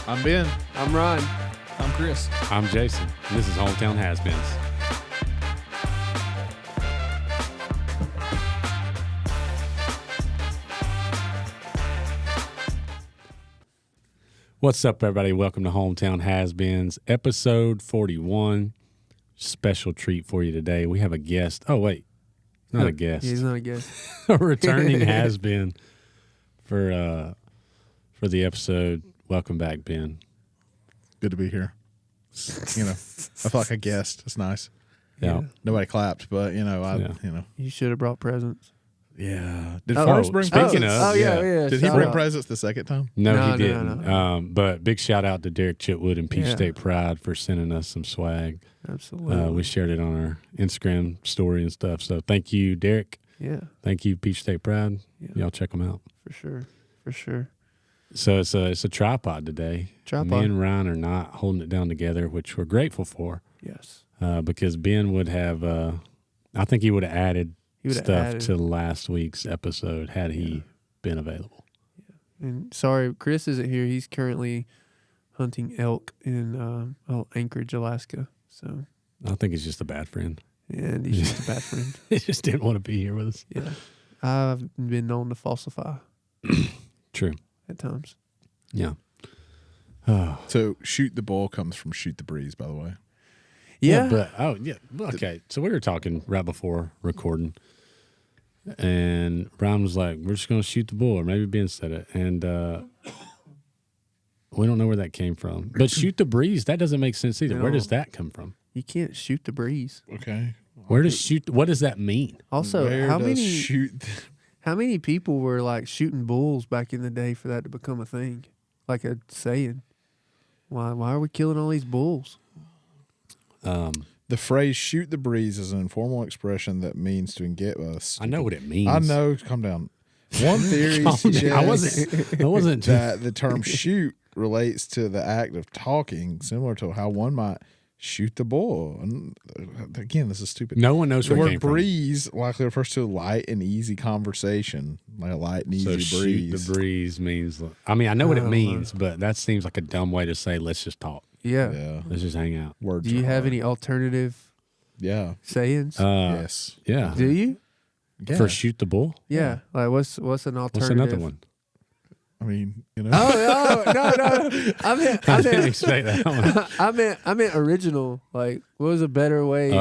I'm Ben. I'm Ron. I'm Chris. I'm Jason, and this is Hometown Has-Beens. What's up, everybody? Welcome to Hometown Has-Beens, episode 41. Special treat for you today. We have a guest. Oh, wait. Not a guest. He's not a guest. A returning has-been for the episode. Welcome back, Ben. Good to be here. You know, I feel like a guest. It's nice. Yeah. Nobody clapped, but you know, You should have brought presents. Yeah. Did Oh, Forrest bring speaking presents? of, Oh, yeah. Did he shout bring out. presents the second time? No, No, he no, didn't. no. But big shout out to Derek Chitwood and Peach Yeah. State Pride for sending us some swag. Absolutely. We shared it on our Instagram story and stuff. So thank you, Derek. Yeah, Thank you, Peach State Pride. Yeah. Y'all check them out. for sure. For sure. So it's a tripod today. Tripod. Me and Ryan are not holding it down together, which we're grateful for. Yes. Because Ben would have, I think he would have added He would have stuff added. to last week's episode had he been available. And sorry, Chris isn't here. He's currently hunting elk in Anchorage, Alaska. So, I think he's just a bad friend. and he's just a bad friend. He just didn't want to be here with us. Yeah. I've been known to falsify True. at times. Yeah. Oh. So shoot the bull comes from shoot the breeze, by the way. Yeah. But okay. So we were talking right before recording, and Brian was like, "We're just going to shoot the bull," or maybe Ben said it, and we don't know where that came from. But shoot the breeze, that doesn't make sense either. No. Where does that come from? You can't shoot the breeze. Okay. Where does shoot? What does that mean? Also, Where how does many shoot? how many people were like shooting bulls back in the day for that to become a thing, like a saying? Why are we killing all these bulls? The phrase "shoot the breeze" is an informal expression that means to get us. I know what it means. I know. Calm down. One theory Calm down. suggests I wasn't. that the term "shoot" relates to the act of talking, similar to how one might shoot the bull. And again, this is stupid. No one knows The where it word came from. breeze likely refers to a light and easy conversation, like a light and easy So breeze. shoot the breeze means. I mean, I know what I it don't means, but that seems like a dumb way to say. Let's just talk. Yeah. Yeah, Let's just hang out. words. Do you are have hard. any alternative Yeah. sayings? Yes. Yeah. Do you? Yeah. For shoot the bull. Yeah. Like what's an alternative? What's another one? I mean, you know. Oh no! I meant I didn't expect that one. I meant original. Like, what was a better way?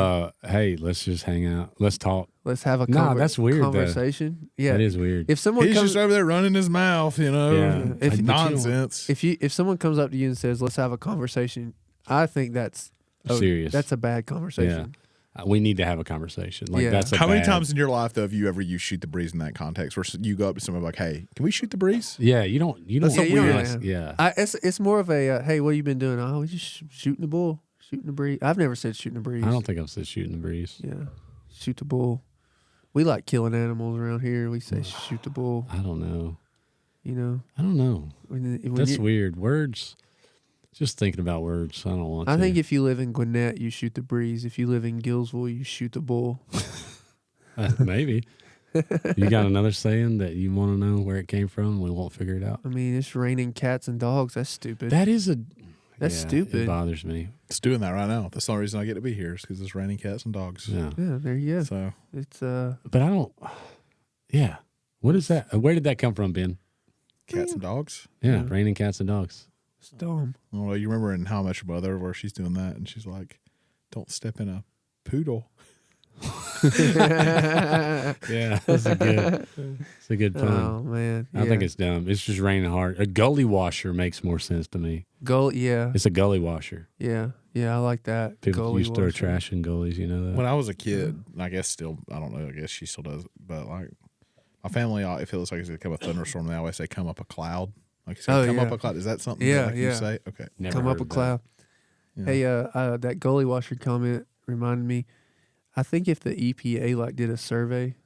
Hey, let's just hang out. Let's talk. Let's have a Nah, that's weird, though. conversation. Yeah, That is weird. if someone He's comes, just over there running his mouth, you know. Yeah. Like But you don't- nonsense. if someone comes up to you and says, "Let's have a conversation," I think that's Serious. That's a bad conversation. We need to have a Yeah. Like that's a How many bad- times in your life, though, have you ever used "shoot the breeze" in that context, where you go up to someone like, "Hey, can we shoot the breeze?" Yeah, you don't. That's so weird. ask- Yeah. It's more of a hey, what you been doing? Oh, we just shooting the bull, shooting the breeze. I've never said shooting the breeze. I don't think I've said shooting the breeze. Yeah, shoot the bull. We like killing animals around here. We say shoot the bull. I don't know. You know, I don't know. when That's you- weird. Words. Just thinking about words. I don't want to. I think if you live in Gwinnett, you shoot the breeze. If you live in Gillsville, you shoot the bull. Maybe. You got another saying that you want to know where it came from? We won't figure it out. I mean, it's raining cats and dogs. That's stupid. That is a. That's yeah, stupid. It bothers me. It's doing that right now. That's the only reason I get to be here is because it's raining cats and dogs. Yeah. Yeah, there you go. So It's But I don't. Yeah. What is that? Where did that come from, Ben? cats and dogs. Yeah, Yeah. raining cats and dogs. it's dumb. Well, you remember in How I Met Your Mother where she's doing that and she's like, "Don't step in a poodle." Yeah, that's a good. It's a good pun. Oh man, I think it's dumb. It's just raining hard. A gully washer makes more sense to me. goal. Yeah, It's a gully washer. yeah. I like that. People Gully used to throw washer. trash in gullies. You know that. When I was a kid, I guess still, I don't know, I guess she still does, but like my family, if it looks like it's going to come a thunderstorm, they always say, "Come up a cloud." Like you say, Oh, "Come yeah. up a cloud." Is that something Yeah, that like, you yeah. say? Okay. Never Come heard up a of that. cloud. Yeah. Hey, that gully washer comment reminded me. I think if the EPA like did a survey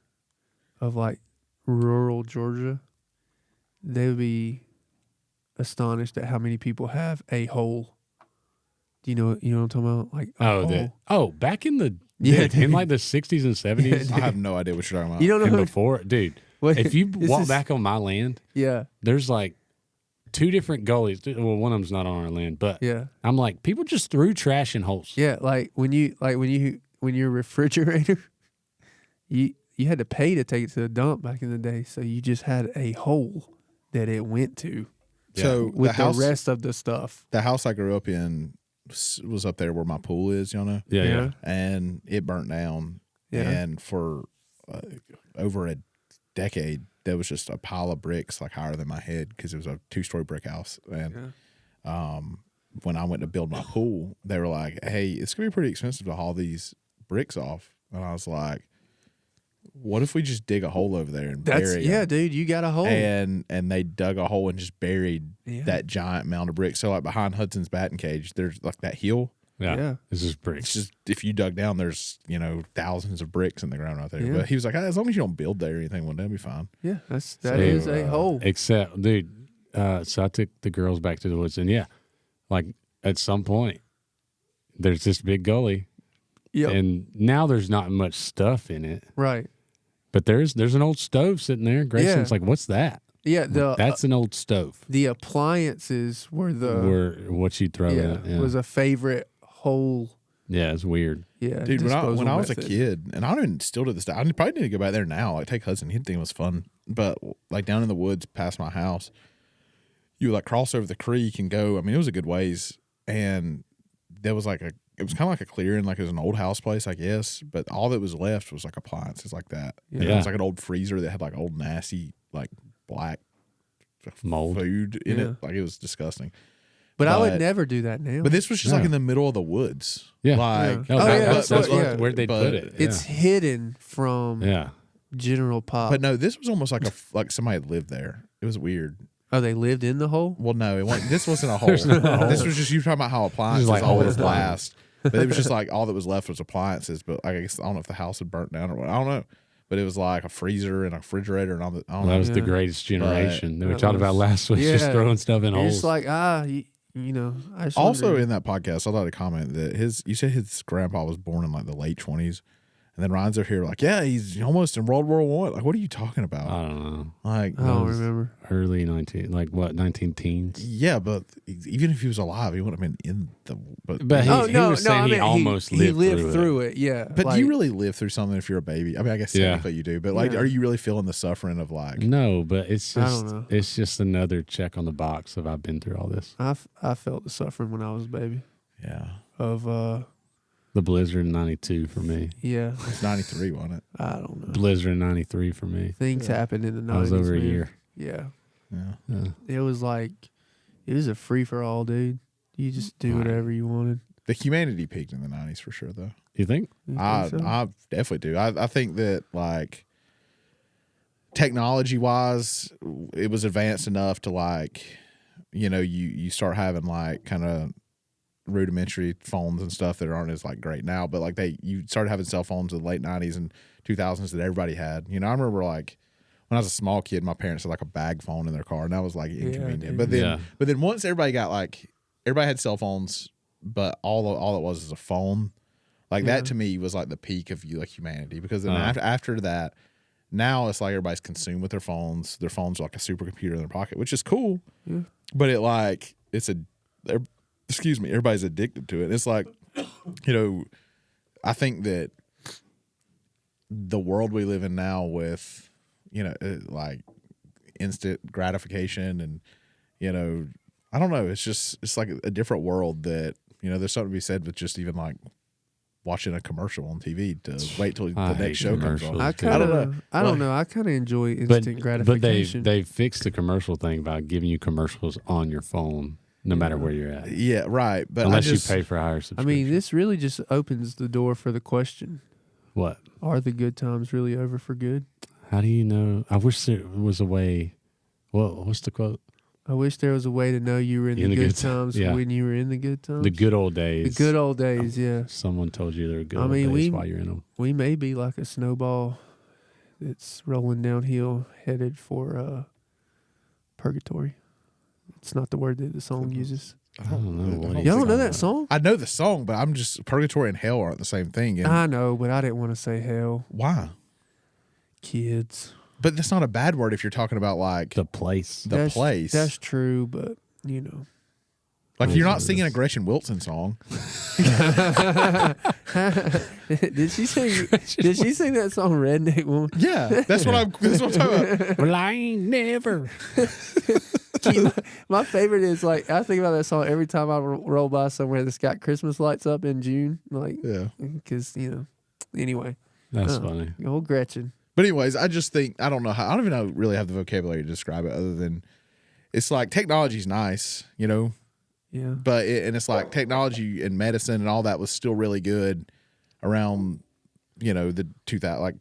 of like rural Georgia, they would be astonished at how many people have a hole. Do you know what I'm talking about? Like a hole. Back in the Yeah, in like the 60s and 70s I have no idea what you're talking about. You don't know and who, before, dude. what, If you this walk is- back on my land, yeah, there's like two different gullies. Well, one of them's not on our land, but Yeah. I'm like, people just threw trash in holes. Yeah, when your refrigerator, you had to pay to take it to the dump back in the day, so you just had a hole that it went to. So with the rest of the stuff. The house I grew up in was up there where my pool is, you know? Yeah. And it burnt down. Yeah. And for over a decade, there was just a pile of bricks like higher than my head because it was a 2-story brick house. And when I went to build my pool, they were like, hey, it's going to be pretty expensive to haul these bricks off. And I was like, what if we just dig a hole over there and bury it? Yeah, dude, you got a hole. And they dug a hole and just buried that giant mound of bricks. So like behind Hudson's batting cage, there's like that hill. Yeah. It's just bricks. It's just, if you dug down, there's, thousands of bricks in the ground right there. Yeah. But he was like, as long as you don't build there or anything, well, that'll be fine. Yeah, that is a hole. Except, dude, so I took the girls back to the woods, and like at some point, there's this big gully. Yep. And now there's not much stuff in it. Right. But there's an old stove sitting there. Grayson's like, what's that? Yeah, that's an old stove. The appliances were what you throw in it. Yeah. Was a favorite hole. Yeah, it's weird. Yeah, dude. When I was a kid, and I don't even still to this day, I probably need to go back there now. Like take Hudson, he'd think it was fun. But like down in the woods past my house, you would like cross over the creek and go. I mean, it was a good ways, and there was like it was kind of like a clearing, like it was an old house place, I guess. But all that was left was like appliances like that. Yeah. And it was like an old freezer that had like old nasty like black mold food in it. Like it was disgusting. But I would never do that now. But this was just like in the middle of the woods. Yeah. Like, that's where'd they put it? It's hidden from general pop. But no, this was almost like somebody had lived there. It was weird. Oh, they lived in the hole? Well, no, this wasn't a hole. This was just you talking about how appliances like always last. But it was just like all that was left was appliances. But I guess I don't know if the house had burnt down or what. I don't know. But it was like a freezer and a refrigerator and all that. That was the greatest generation that we talked about last week. Just throwing stuff in holes. It's like I also in that podcast, I'd like to comment that you said his grandpa was born in like the late 20s. And then Ryan's over here like, yeah, he's almost in World War I. Like, what are you talking about? I don't know. Like, I don't remember. Early 19 teens? Yeah, but even if he was alive, he wouldn't have been in the. But he was saying he almost lived through it. Yeah. But do you really live through something if you're a baby? I mean, I guess technically you do. But like, are you really feeling the suffering of like? No, but it's just I don't know. It's just another check on the box of I've been through all this. I felt the suffering when I was a baby. Yeah. Of the blizzard in 92 for me. Yeah. It's 93, wasn't it? I don't know. Blizzard in 93 for me. Things happened in the 90s. I was over a year. Yeah. Yeah. It was like, it was a free for all, dude. You just do whatever you wanted. The humanity peaked in the 90s for sure, though. You think? I definitely do. I think that like technology wise, it was advanced enough to like, you start having like kind of rudimentary phones and stuff that aren't as like great now, but like you started having cell phones in the late 90s and 2000s that everybody had. I remember like when I was a small kid, my parents had like a bag phone in their car, and that was like inconvenient. But then once everybody had cell phones, but all it was a phone. Like that to me was like the peak of like humanity, because then after that, now it's like everybody's consumed with their phones. Their phones are like a supercomputer in their pocket, which is cool. Yeah. But everybody's addicted to it. It's like, I think that the world we live in now with, like instant gratification and, I don't know. It's like a different world that, there's something to be said with just even like watching a commercial on TV to wait till the next show comes on. I don't know. I kind of enjoy instant gratification. But they fixed the commercial thing by giving you commercials on your phone. No matter where you're at. Yeah, right. But unless you pay for a higher subscription. I mean, this really just opens the door for the question. What? Are the good times really over for good? How do you know? I wish there was a way. Well, what's the quote? I wish there was a way to know you were in the good times when you were in the good times. The good old days. The good old days, yeah. Someone told you there were good old days while you're in them. We may be like a snowball that's rolling downhill headed for purgatory. It's not the word that the song uses. I don't know. Y'all don't know that song? I know the song, but I'm just purgatory and hell aren't the same thing. I know, but I didn't want to say hell. Why? Kids. But that's not a bad word if you're talking about like The place. the place. That's true, but Like if you're not singing a Gretchen Wilson song. Did she sing? Did she sing that song "Redneck Woman"? Yeah, that's what I'm talking about. Well, I ain't never. My favorite is like I think about that song every time I roll by somewhere that's got Christmas lights up in June. Like, Yeah. because anyway, That's funny. old Gretchen. But anyways, I just think I don't even know really have the vocabulary to describe it other than it's like technology's nice, Yeah, but it's like technology and medicine and all that was still really good around the 2000 like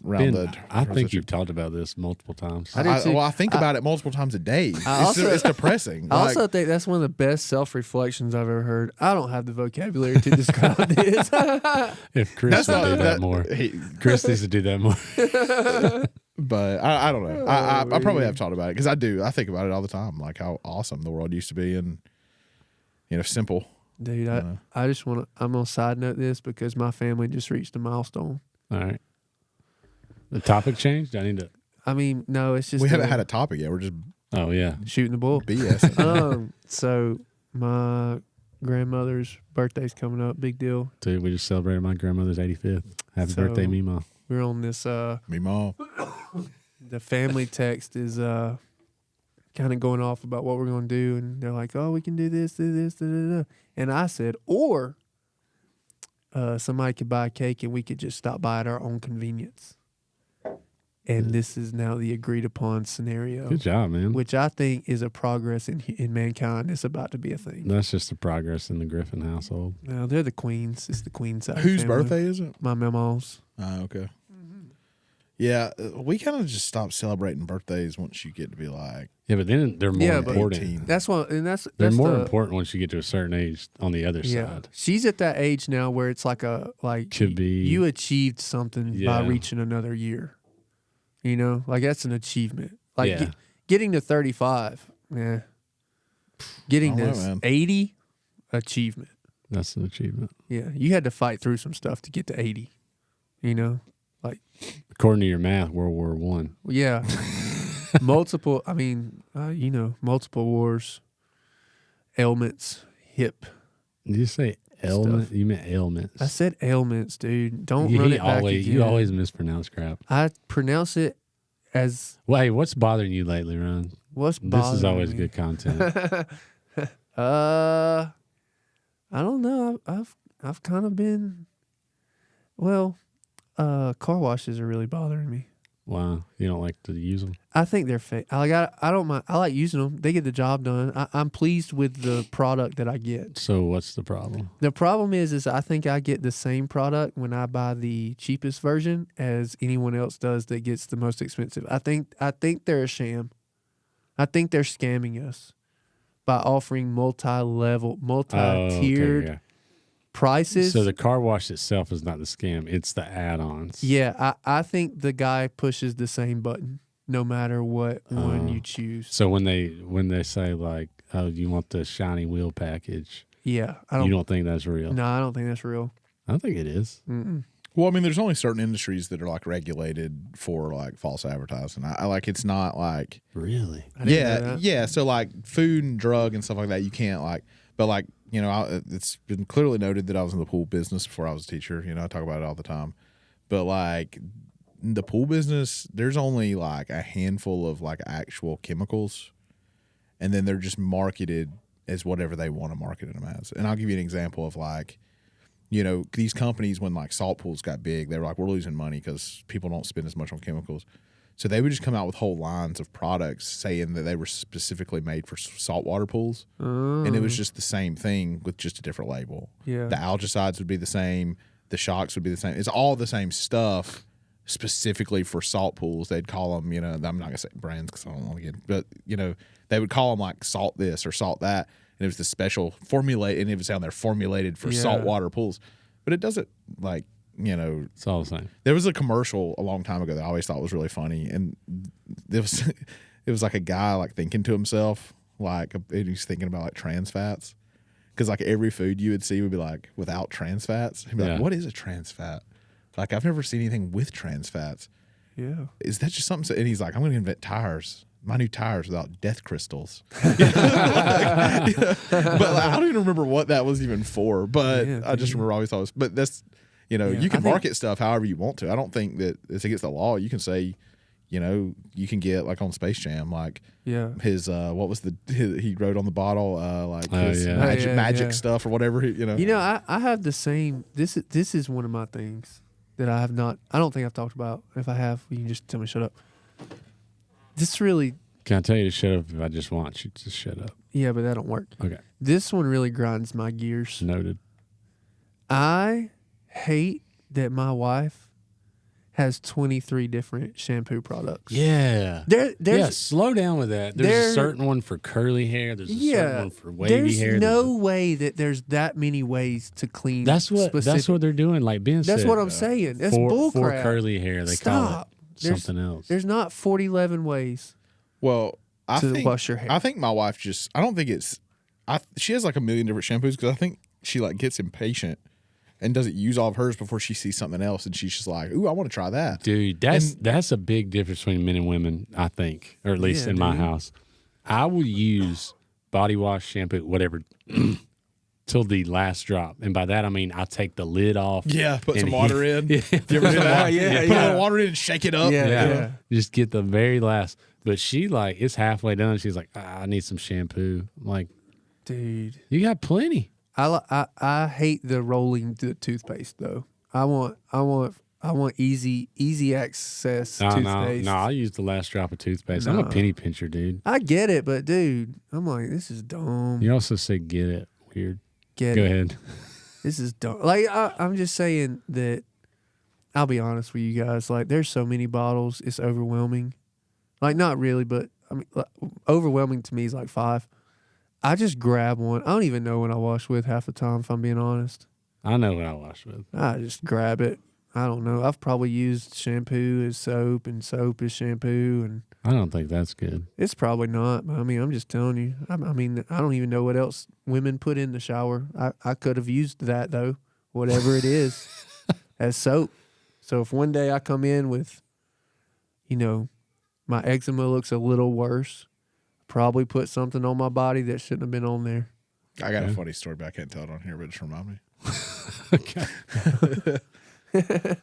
around Ben, I think you've talked about this multiple times. I do too. I think about it multiple times a day. also- It's depressing. I also think that's one of the best self-reflections I've ever heard. I don't have the vocabulary to describe this. If Chris would do that more. Chris needs to do that more. But I don't know. I probably man. have talked about it because I do. I think about it all the time, like how awesome the world used to be and simple. Dude, I just want to. I'm gonna side note this because my family just reached a milestone. All right. The topic changed? I need to. I mean, no, it's just We haven't had a topic yet. We're just Oh, yeah. shooting the bull. BS. So my grandmother's birthday's coming up. Big deal. Dude, we just celebrated my grandmother's 85th. Happy So- birthday, Mima. We're on this. Me mom. The family text is kind of going off about what we're going to do, and they're like, "Oh, we can do this, da, da, da." And I said, or somebody could buy a cake and we could just stop by at our own convenience. And this is now the agreed upon scenario, Good job, man. which I think is a progress in mankind. It's about to be a thing. That's just the progress in the Griffin household. Now they're the queens. It's the queen side. Whose family. birthday is it? My mama's. Oh, okay. Yeah, we kind of just stopped celebrating birthdays once you get to be like Yeah, but then they're more Yeah, but- important. 18. That's what, and that's They're more the, important once you get to a certain age on the other Yeah, side. she's at that age now where it's like Could be. you achieved something by Yeah. reaching another year. Like that's an achievement. Like Yeah. getting to 35, getting I don't to know, man. 80, achievement. That's an achievement. Yeah, you had to fight through some stuff to get to 80. According to your math, World War One. Yeah, multiple. I mean, multiple wars, ailments, hip. Did you say ailment? You meant ailments. I said ailments, dude. Don't run it back again. You always mispronounce crap. I pronounce it as Well, hey, what's bothering you lately, Ron? what's This bothering is always me. good content. I don't know. I've kind of been. Well, car washes are really bothering me. Wow, you don't like to use them? I think they're fake. I don't mind. I like using them. They get the job done. I'm pleased with the product that I get. So what's the problem? The problem is I think I get the same product when I buy the cheapest version as anyone else does that gets the most expensive. I think they're a sham. I think they're scamming us by offering multi-tiered Okay. prices. So the car wash itself is not the scam; it's the add-ons. Yeah, I think the guy pushes the same button no matter what one you choose. So when they say like, "Oh, you want the shiny wheel package?" Yeah, You don't think that's real? No, I don't think that's real. I think it is. Mm-mm. Well, I mean, there's only certain industries that are like regulated for like false advertising. I like it's not like Really? I didn't know that. yeah. So like food and drug and stuff like that, you can't like. But like it's been clearly noted that I was in the pool business before I was a teacher. I talk about it all the time. But like the pool business, there's only like a handful of like actual chemicals, and then they're just marketed as whatever they want to market them as. And I'll give you an example of like. These companies, when like salt pools got big, they were like, we're losing money because people don't spend as much on chemicals. So they would just come out with whole lines of products saying that they were specifically made for saltwater pools. And it was just the same thing with just a different label. Yeah. The algicides would be the same. The shocks would be the same. It's all the same stuff specifically for salt pools. They'd call them, I'm not going to say brands because I don't want to get, but, they would call them like salt this or salt that. And it was the special formulate, and it was down there formulated for saltwater pools. But it doesn't like, It's all the same. there was a commercial a long time ago that I always thought was really funny. And it was like a guy like thinking to himself, like, and he's thinking about like trans fats. Because like every food you would see would be like without trans fats. He'd be like, what is a trans fat? Like I've never seen anything with trans fats. Yeah. Is that just something? And he's like, I'm going to invent tires. My new tires without death crystals. But like, I don't even remember what that was even for. But I just remember I always thought it was. But that's, you can market stuff however you want to. I don't think that it's against the law. You can say, you can get like on Space Jam, like his what was he wrote on the bottle, like his magic stuff or whatever. I have the same. This is one of my things that I have not. I don't think I've talked about. If I have, you can just tell me shut up. This really. Can I tell you to shut up if I just want you to shut up? Yeah, but that don't work. Okay. This one really grinds my gears. Noted. I hate that my wife has 23 different shampoo products. Yeah. There's slow down with that. There's a certain one for curly hair. There's a certain one for wavy hair. There's no way that there's that many ways to clean. That's what they're doing. Like Ben said. That's what I'm saying. That's bullcrap. For curly hair, they call it something else. There's not 11 ways. Well, I think wash your hair. I think my wife I don't think it's. She has like a million different shampoos because I think she like gets impatient and doesn't use all of hers before she sees something else, and she's just like, "Ooh, I want to try that." Dude, that's a big difference between men and women, I think, or at least in my house. I will use body wash, shampoo, whatever, till the last drop, and by that I mean I take the lid off. Yeah, put some water in. You ever do that? Put a little water in and shake it up. Yeah. Just get the very last. But she it's halfway done. She's like, I need some shampoo. I'm like, dude, you got plenty. I hate the rolling the toothpaste though. I want easy access toothpaste. No, I use the last drop of toothpaste. I'm a penny pincher, dude. I get it, but dude, I'm like, this is dumb. You also say get it. Weird. Go ahead. This is dumb. Like I'm just saying that. I'll be honest with you guys. Like, there's so many bottles, it's overwhelming. Like, not really, but I mean, overwhelming to me is like 5. I just grab one. I don't even know what I wash with half the time, if I'm being honest. I know what I wash with. I just grab it. I don't know. I've probably used shampoo as soap and soap as shampoo, and I don't think that's good. It's probably not. But I mean, I'm just telling you. I mean, I don't even know what else women put in the shower. I could have used that though, whatever it is, as soap. So if one day I come in with, my eczema looks a little worse, probably put something on my body that shouldn't have been on there. I got a funny story, but I can't tell it on here, but just remind me. Okay.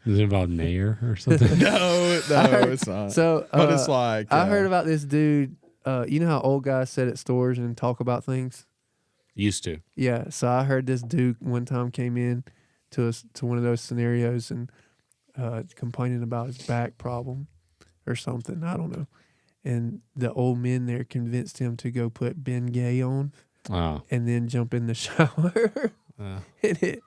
Is it about Nair or something? No, it's not. So, but it's like I heard about this dude. You know how old guys sit at stores and talk about things? Used to. Yeah. So I heard this dude one time came in to one of those scenarios and complaining about his back problem or something. I don't know. And the old men there convinced him to go put Bengay on and then jump in the shower. And it,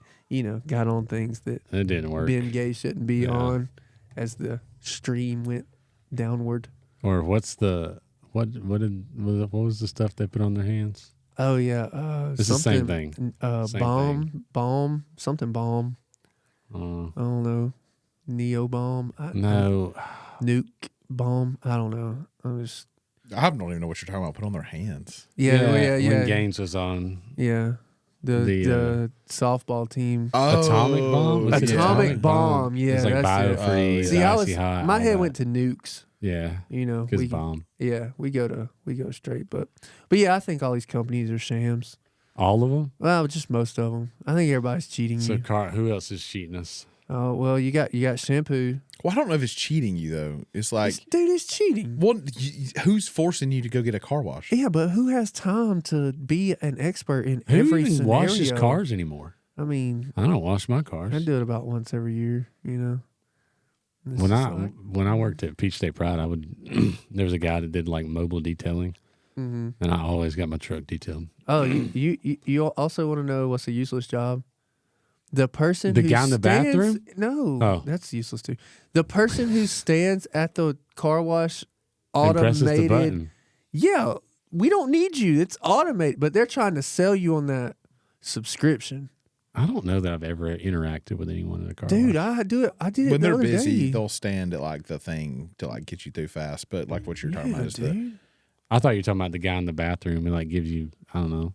got on things that it didn't work. Bengay shouldn't be on as the stream went downward. Or what's the what was the stuff they put on their hands? Oh yeah, it's the same thing. Balm, something balm. I don't know. Neo bomb. No. Nuke bomb. I don't know. I don't even know what you're talking about. Put on their hands. Yeah. When Gaines was on. Yeah. The softball team. Atomic bomb. Atomic bomb. Yeah, it's like biofreeze. See, hot, my head went to nukes. Yeah. Because bomb. Yeah, we go straight, but yeah, I think all these companies are shams. All of them? Well, just most of them. I think everybody's cheating you. Who else is cheating us? Oh well, you got shampoo. Well, I don't know if it's cheating you though. It's like, dude, it's cheating. Who's forcing you to go get a car wash? Yeah, but who has time to be an expert in who every even scenario? washes cars anymore? I mean, I don't wash my cars. I do it about once every year. When I worked at Peach State Pride, I would. There was a guy that did like mobile detailing, and I always got my truck detailed. Oh, you also want to know what's a useless job? The person the who guy in the bathroom? No, that's useless too. The person who stands at the car wash and presses the automated. button. Yeah, we don't need you. It's automated, but they're trying to sell you on that subscription. I don't know that I've ever interacted with anyone in a car Dude, wash. I do it. I did it when the they're other busy. day. They'll stand at like the thing to like get you through fast. But like what you're talking about is dude. I thought you were talking about the guy in the bathroom who like gives you, I don't know.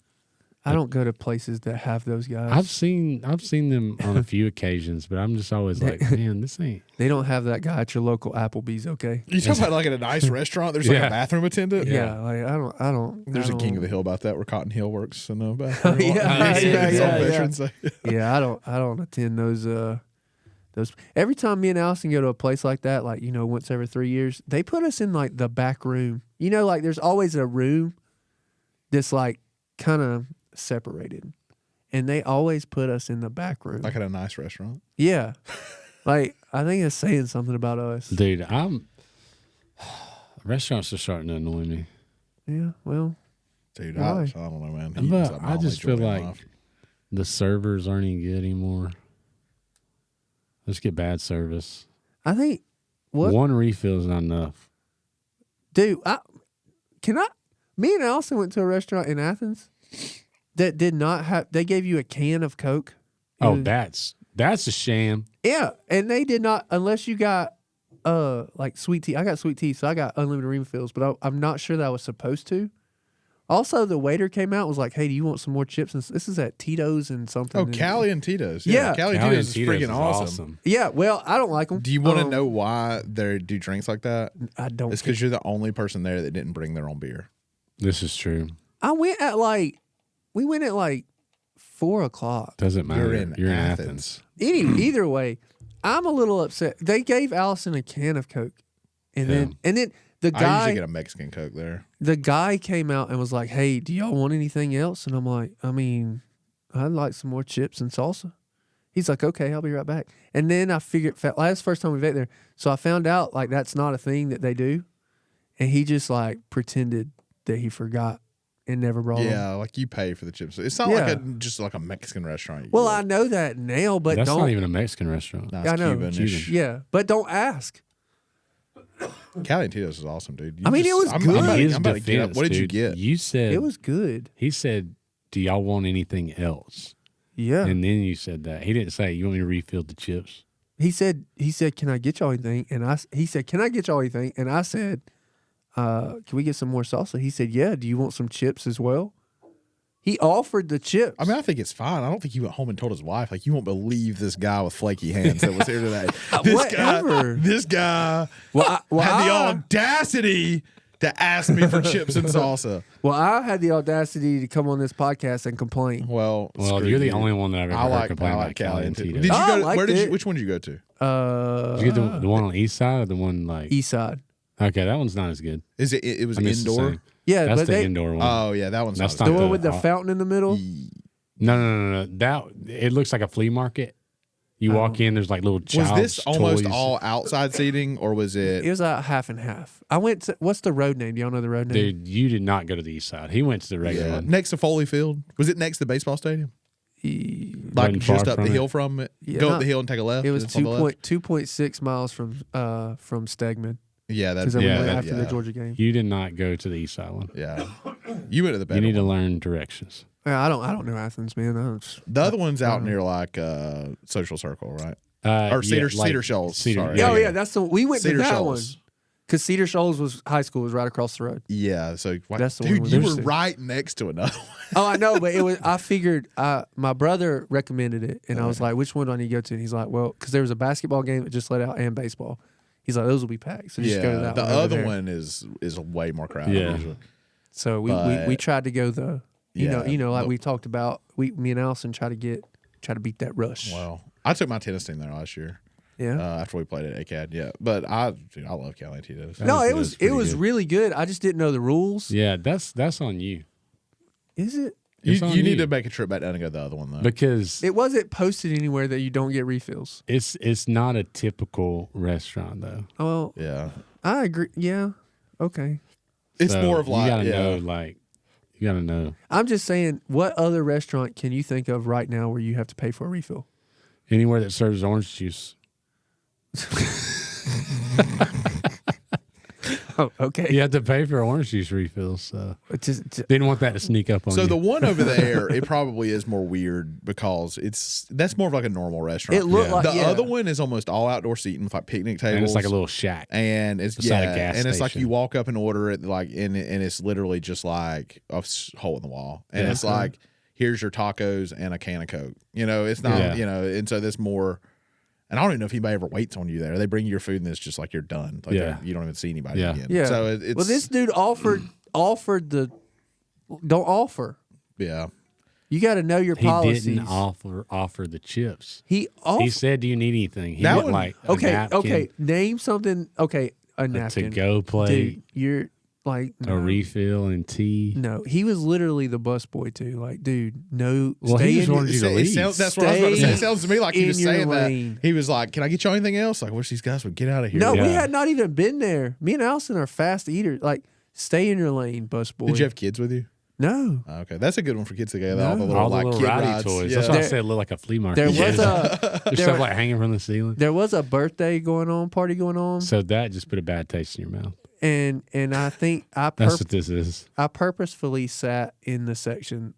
I don't go to places that have those guys. I've seen them on a few occasions, but I'm just always like, man, this ain't. They don't have that guy at your local Applebee's, okay? You talking about like at a nice restaurant? There's like a bathroom attendant. Yeah, like I don't. There's a King of the Hill about that where Cotton Hill works in a bathroom. Yeah. I don't attend those. Every time me and Allison go to a place like that, like once every 3 years, they put us in like the back room. Like there's always a room that's like kind of separated, and they always put us in the back room, like at a nice restaurant. Yeah, like I think it's saying something about us, dude. Restaurants are starting to annoy me. Yeah, well, dude, I don't know, man. But I just feel like the servers aren't any good anymore. Let's get bad service. I think one refill is not enough, dude. Me and Allison went to a restaurant in Athens that did not have. They gave you a can of Coke. That's a sham. Yeah, and they did not unless you got like sweet tea. I got sweet tea, so I got unlimited refills. But I'm not sure that I was supposed to. Also, the waiter came out and was like, "Hey, do you want some more chips?" And this is at Tito's and something. Oh, Cali and Tito's. Yeah, Cali and Tito's is freaking awesome. Yeah, well, I don't like them. Do you want to know why they do drinks like that? I don't. It's because you're the only person there that didn't bring their own beer. This is true. We went at like 4:00. Doesn't matter. You're in Athens. Either way, I'm a little upset. They gave Allison a can of Coke, and then the guy. I usually get a Mexican Coke there. The guy came out and was like, "Hey, do y'all want anything else?" And I'm like, "I'd like some more chips and salsa." He's like, "Okay, I'll be right back." And then I figured, that's the first time we've ate there, so I found out like that's not a thing that they do, and he just like pretended that he forgot and never brought them. Yeah, like you pay for the chips. It's not like just like a Mexican restaurant. Well, I know that now, but that's not even a Mexican restaurant. No, it's Cuban-ish. Yeah, but don't ask. Cali and Tito's is awesome, dude. It was good. What did you get? You said it was good. He said, "Do y'all want anything else?" Yeah, and then you said that. He didn't say, "You want me to refill the chips?" He said, "Can I get y'all anything?" And he said, "Can I get y'all anything?" And I said, "Can we get some more salsa?" He said, "Yeah. Do you want some chips as well?" He offered the chips. I mean, I think it's fine. I don't think he went home and told his wife, like, you won't believe this guy with flaky hands that was here today. This guy had the audacity to ask me for chips and salsa. Well, I had the audacity to come on this podcast and complain. Well, you're the only one that I've ever heard complain about Cali and Tito's. Did you go? Which one did you go to? Did you get the one on the east side or the one like east side? Okay, that one's not as good. Is it? It was indoor. Yeah, that's the indoor one. Oh yeah, that one's not the one with the fountain in the middle. No. That it looks like a flea market. You walk in, there's like little child's Was this almost toys. all outside seating, or was it? It was half and half. I went to, what's the road name? Do y'all know the road name? Dude, you did not go to the east side. He went to the regular one. Next to Foley Field. Was it next to the baseball stadium? Like just up the hill from it? Yeah, go up the hill and take a left? It was 2.6 miles from Stegman. Yeah, after the Georgia game. You did not go to the east side one. Yeah. You went to the better You need to learn directions. Yeah, I don't know Athens, man. The other one's out near like Social Circle, right? Or Cedar Shoals. Sorry. Yeah, that's the we went Cedar to that Shoals. one. Because Cedar Shoals was right across the road. Yeah, so that's the dude, one you were right next to another one. Oh, I know, but I figured my brother recommended it, and I was like, "Which one do I need to go to?" And he's like, "Well, because there was a basketball game that just let out and baseball." He's like, "Those will be packed, so just go to that." The one other one is way more crowded. Yeah. So we tried to go like we talked about. Me and Allison try to beat that rush. Wow, I took my tennis team there last year. Yeah. After we played at ACAD, yeah. But I love Cali and Tito's. No, it was really good. I just didn't know the rules. Yeah, that's on you. Is it? You need to make a trip back down and go to the other one though, because it wasn't posted anywhere that you don't get refills. It's not a typical restaurant though. Oh yeah, I agree. Yeah, okay. It's more of like you gotta know. I'm just saying, what other restaurant can you think of right now where you have to pay for a refill? Anywhere that serves orange juice. Oh, okay. You have to pay for orange juice refills. So didn't want that to sneak up on you. So the one over there, it probably is more weird because that's more of like a normal restaurant. It looked like the other one is almost all outdoor seating with like picnic tables. And it's like a little shack. And it's beside a gas and it's station. like you walk up and order it like and it's literally just like a hole in the wall. And it's like here's your tacos and a can of Coke. It's not, and so this more, and I don't even know if anybody ever waits on you there. They bring you your food and it's just like you're done. Like you don't even see anybody again. Yeah. So it's. Well, this dude offered don't offer. Yeah. You got to know your policies. He didn't offer the chips. He said, "Do you need anything?" He That went one- like, okay. Name something. Okay, a napkin. to-go plate. Dude, you're like a refill and tea. No, he was literally the busboy too. Like, dude, no. Well, stay he just in wanted you to leave. That's what I was about to say. It Stay sounds to me like he in was your saying lane. that. He was like, "Can I get you anything else?" Like, I wish these guys would get out of here. No, we Yeah. had not even been there. Me and Allison are fast eaters. Like, stay in your lane, busboy. Did you have kids with you? No. Okay, that's a good one for kids to get. No. All the little All the like little kid rowdy rides. toys. Yeah. That's why I said it looked like a flea market. There was There's stuff like hanging from the ceiling. There was a birthday party going on, So that just put a bad taste in your mouth. and I think That's what this is. I purposefully sat in the section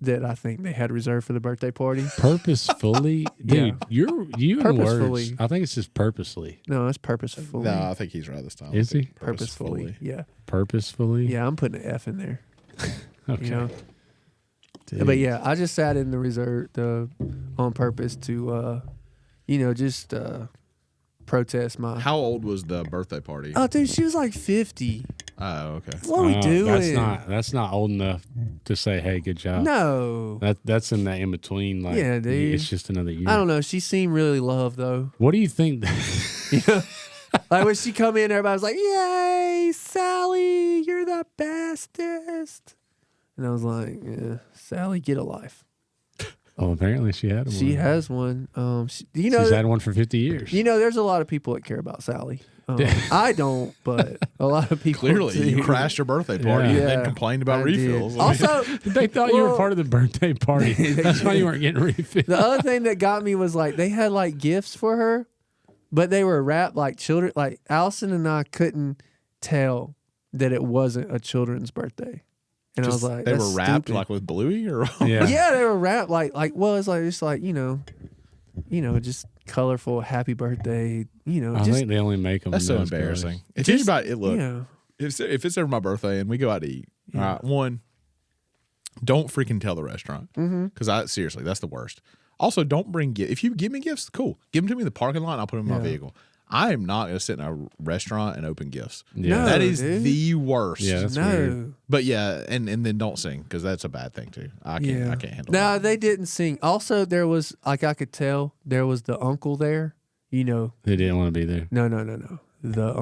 that I think they had reserved for the birthday party. Purposefully, dude. You and Purposefully. words. I think it's just purposely. No, it's purposefully. No, I think he's right this time. Is he? Purposefully. Yeah. Purposefully. Yeah, I'm putting an F in there. Okay. You know? Dude. But yeah, I just sat in the reserve on purpose to, just protest my. How old was the birthday party? Oh, dude, she was like 50. Oh, okay. What are we doing? That's not old enough to say, "Hey, good job." No. That's in that in between. Like, Yeah, dude. It's just another year. I don't know. She seemed really loved though. What do you think? You know? Like when she come in, everybody was like, "Yay, Sally, you're the bestest." And I was like, "Yeah, Sally, get a life." Oh, apparently she had one. She has one. She's had one for 50 years. There's a lot of people that care about Sally. I don't, but a lot of people Clearly, do. you crashed your birthday party Yeah. and then complained about I refills. did. Also, They thought you were part of the birthday party. That's why you weren't getting refilled. the other thing that got me was like they had like gifts for her, but they were wrapped like children. Like Allison and I couldn't tell that it wasn't a children's birthday, and I was like, they "That's were wrapped stupid." like with Bluey, or Yeah, they were wrapped like well, it's like just colorful happy birthday. I Just think they only make them. that's so those embarrassing. colors. It's just about it. Look, yeah. if it's ever my birthday and we go out to eat, Yeah. all right, one, don't freaking tell the restaurant because seriously, that's the worst. Also, don't bring gifts. If you give me gifts, cool. Give them to me in the parking lot and I'll put them in my Yeah. vehicle. I am not going to sit in a restaurant and open gifts. Yeah. No, That is dude. the worst. Yeah, that's weird. No. But yeah, and then don't sing because that's a bad thing too. I can't handle No, that. they didn't sing. Also, there was like I could tell there was the uncle there. They didn't want to be there. No. The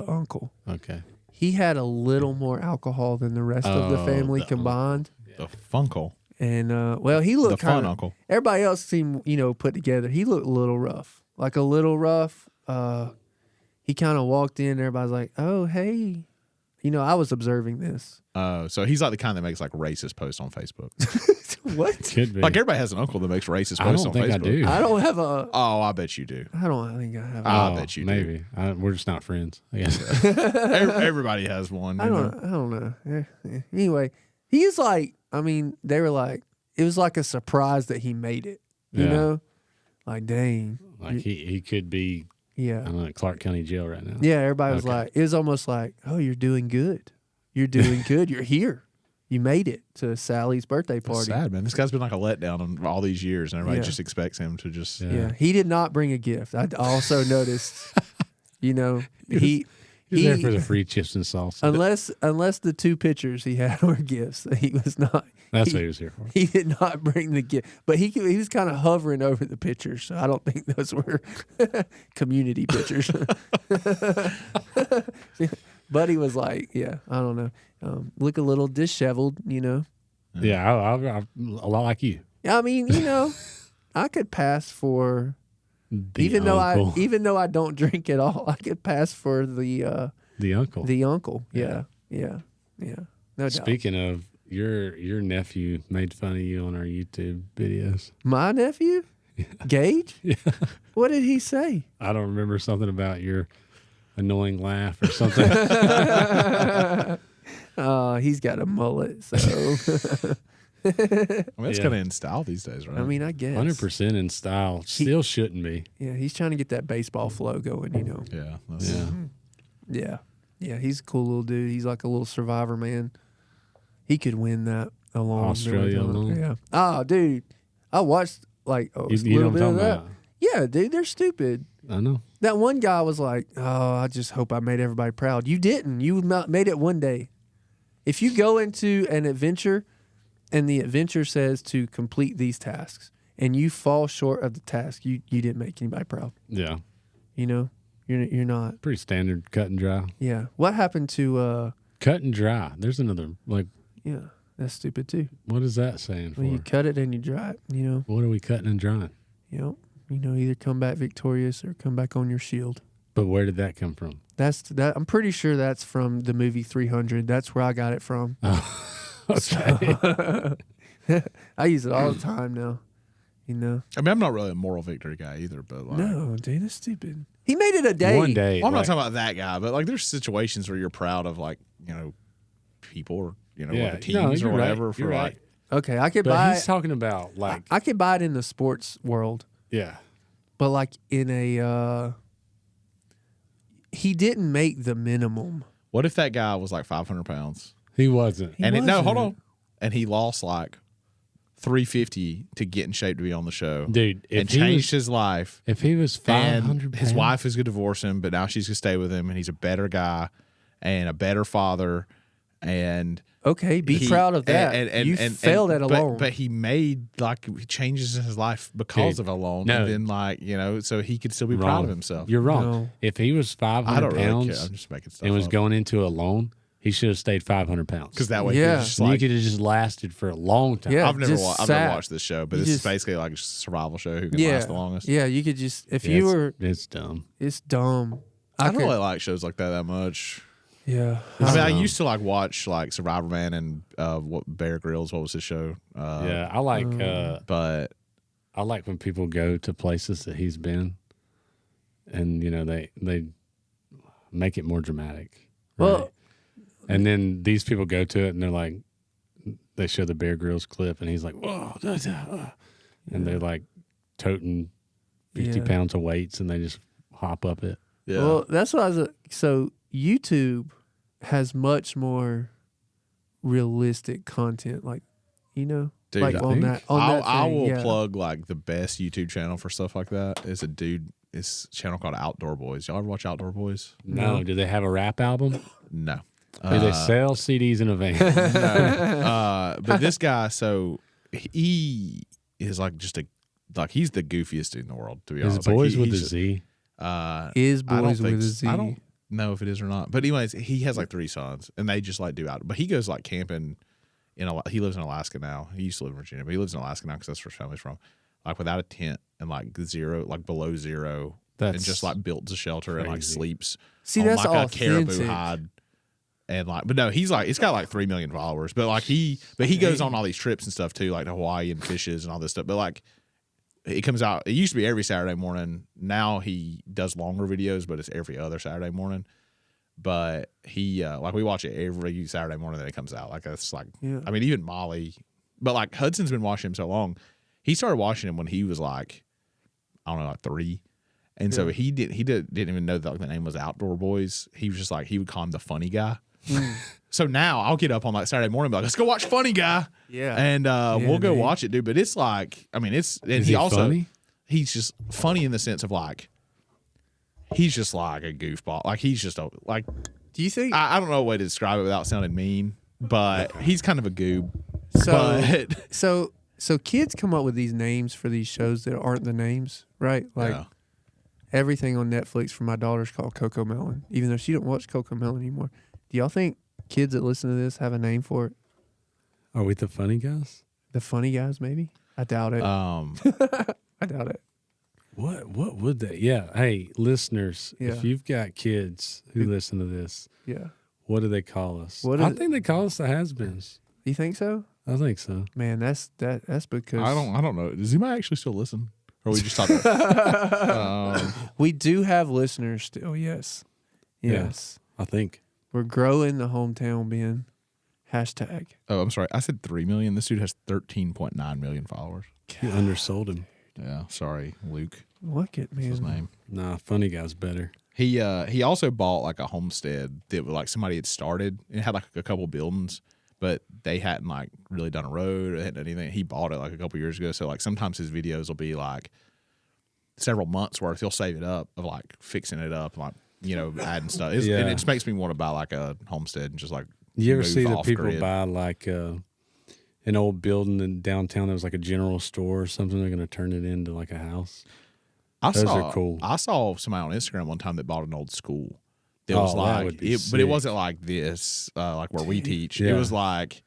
uncle. Okay. He had a little more alcohol than the rest of the family combined. The funkle. And he The looked fun kind of. uncle. Everybody else seemed, put together. He looked a little rough, like a little rough. He kind of walked in. Everybody's like, "Oh, hey," I was observing this. So he's like the kind that makes like racist posts on Facebook. What? Could be. Like everybody has an uncle that makes racist I posts don't on think Facebook. I do. I don't have a. Oh, I bet you do. I don't think I have. I bet you do. maybe. We're just not friends, I guess. Everybody has one. I don't know. Yeah. Anyway, he's like. I mean, they were like. It was like a surprise that he made it. You Yeah. know, like dang. Like he could be, I Yeah. don't know, Clark County Jail right now. Yeah. Everybody was Okay. like. It was almost like, oh, you're doing good. You're doing good. You're here. You made it to Sally's birthday It's party. sad, man. This guy's been like a letdown in all these years, and everybody Yeah. just expects him to just. Yeah. Yeah, he did not bring a gift. I also noticed. He He's there for the free chips and salsa. unless the two pictures he had were gifts, he was not. That's what he was here for. He did not bring the gift, but he was kind of hovering over the pictures, so I don't think those were community pictures. Buddy was like, yeah, I don't know, look a little disheveled, Yeah, I a lot like you. I mean, I could pass for. The Even uncle. though I don't drink at all, I could pass for the uncle. the uncle. Yeah. No doubt. Speaking of, your nephew made fun of you on our YouTube videos. My nephew, Gage. Yeah. What did he say? I don't remember something about your annoying laugh or something. He's got a mullet, so I mean, it's Yeah. kind of in style these days, right? I mean, I guess 100% in style. Still shouldn't be. Yeah, he's trying to get that baseball flow going. yeah. Yeah. Yeah. He's a cool little dude. He's like a little survivor man. He could win that alone. Australia alone? Yeah. Oh, dude. I watched like a You little know what bit I'm of talking that. about? Yeah, dude, they're stupid. I know. That one guy was like, "Oh, I just hope I made everybody proud." You didn't. You made it one day. If you go into an adventure and the adventure says to complete these tasks and you fall short of the task, you didn't make anybody proud. Yeah. You know, you're not. Pretty standard cut and dry. Yeah. What happened to? Cut and dry. There's another, like, Yeah, that's stupid too. what is that saying for? When you cut it and you dry it, What are we cutting and drying? Either come back victorious or come back on your shield. But where did that come from? That's that. I'm pretty sure that's from the movie 300. That's where I got it from. Okay. I use it all the time now. I mean, I'm not really a moral victory guy either, but like, No, dude, that's stupid. He made it a day. One day. well, I'm not like, talking about that guy, but like, there's situations where you're proud of like, people or or teams or you're whatever right. for You're like. right. Okay, I could But buy. he's talking about like, I could buy it in the sports world, yeah. but like in a, he didn't make the minimum. What if that guy was like 500 pounds? He wasn't. He No, hold wasn't. on. And he lost like 350 to get in shape to be on the show. Dude, And changed his life. If he was 500 And his wife is going to divorce him, but now she's going to stay with him. And he's a better guy and a better father. And Okay, be proud of that. You failed at alone. But he made like changes in his life because of alone. No. And then so he could still be proud of himself. You're wrong. No. If he was 500 I don't really pounds care. I'm just making stuff and was up. going into a loan, he should have stayed 500 pounds. Because that way Yeah. he's just And like, you could have just lasted for a long time. Yeah. I've never just I've sat. never watched this show, but You this is just- basically like a survival show who can Yeah, last the longest. yeah. You could just if Yeah, you were, it's dumb. it's dumb. I don't could- really like shows like that much. Yeah, I mean, I dumb. used to like watch like Survivor Man and what Bear Grylls. What was his show? Yeah, I like But I like when people go to places that he's been, and they make it more dramatic. Right? Well- and then these people go to it and they're like, they show the Bear Grylls clip and he's like, whoa, and they're like toting 50 Yeah. pounds of weights and they just hop up it. yeah, Well, that's what I was. So YouTube has much more realistic content, like Dude, like I on think that. On that I thing, will yeah. plug like the best YouTube channel for stuff like that. Is a dude. It's a channel called Outdoor Boys. Y'all ever watch Outdoor Boys? No, do they have a rap album? No. Do they sell CDs in a van? No. But this guy, so he is like he's the goofiest dude in the world, to be Is honest. boys with a he's just- Z? Is I don't boys think with a s- Z. I don't know if it is or not. But anyways, he has like 3 sons, and they just like do out. But he goes like camping he lives in Alaska now. He used to live in Virginia, but he lives in Alaska now because that's where his family's from. Like without a tent and like below zero, and That's just like builds a shelter and like crazy. sleeps See, on that's like a caribou authentic. hide. And like, but no, he's like, it's got like 3 million followers. But like he goes on all these trips and stuff too, like to Hawaii and fishes and all this stuff. But like, it comes out. It used to be every Saturday morning. Now he does longer videos, but it's every other Saturday morning. But he like we watch it every Saturday morning that it comes out. Like it's like, Yeah. I mean, even Molly. But like Hudson's been watching him so long. He started watching him when he was like, I don't know, like 3. And so he didn't even know that like, the name was Outdoor Boys. He was just like, he would call him the funny guy. So now I'll get up on like Saturday morning and be like, let's go watch Funny Guy. Yeah. And we'll go dude. watch it, dude. But it's like, I mean, it's, and Is he he also, funny? he's just funny in the sense of like, he's just like a goofball. Like he's just a, like, Do you think I don't know a way to describe it without sounding mean, but he's kind of a goob. so? But So kids come up with these names for these shows that aren't the names, right? Like yeah. everything on Netflix for my daughter's called Coco Melon, even though she don't watch Coco Melon anymore. Do y'all think kids that listen to this have a name for it? Are we the funny guys? The Funny Guys, maybe? I doubt it. I doubt it. What would they? Yeah. Hey, listeners, Yeah. if you've got kids who listen to this, Yeah. what do they call us? What I is- think they call us the has-beens. You think so? I think so. Man, that's because I don't know. Does anybody actually still listen? Or are we just talking? we do have listeners still. Yes. Yeah. Yes. I think. We're growing the hometown bin. Hashtag. Oh, I'm sorry. I said 3 million. This dude has 13.9 million followers. You undersold him. Yeah. Sorry, Luke. Look at That's his man. name. Nah, funny guy's better. He also bought like a homestead that was like somebody had started and it had like a couple buildings, but they hadn't like really done a road or hadn't done anything. He bought it like a couple years ago. So like sometimes his videos will be like several months worth. He'll save it up of like fixing it up and like, adding stuff. And it just makes me want to buy like a homestead and just like, you ever see the off people grid. buy like an old building in downtown that was like a general store or something? They're going to turn it into like a house. Those are cool. I saw somebody on Instagram one time that bought an old school. It was like, but it wasn't like this, like where we teach. Yeah. It was like,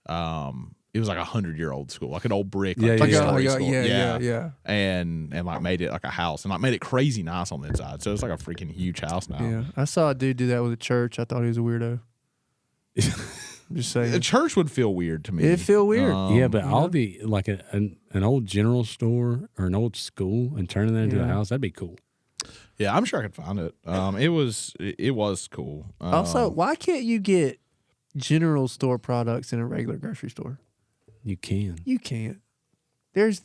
it was like 100-year-old school, like an old brick, Yeah, like yeah. two-story school. Yeah. And like made it like a house and like made it crazy nice on the inside. So it's like a freaking huge house now. Yeah, I saw a dude do that with a church. I thought he was a weirdo. I'm just saying. A church would feel weird to me. It'd feel weird. Yeah, but all the like an old general store or an old school and turning that into a house, that'd be cool. Yeah, I'm sure I could find it. It was cool. Also, why can't you get general store products in a regular grocery store? You can. You can't. There's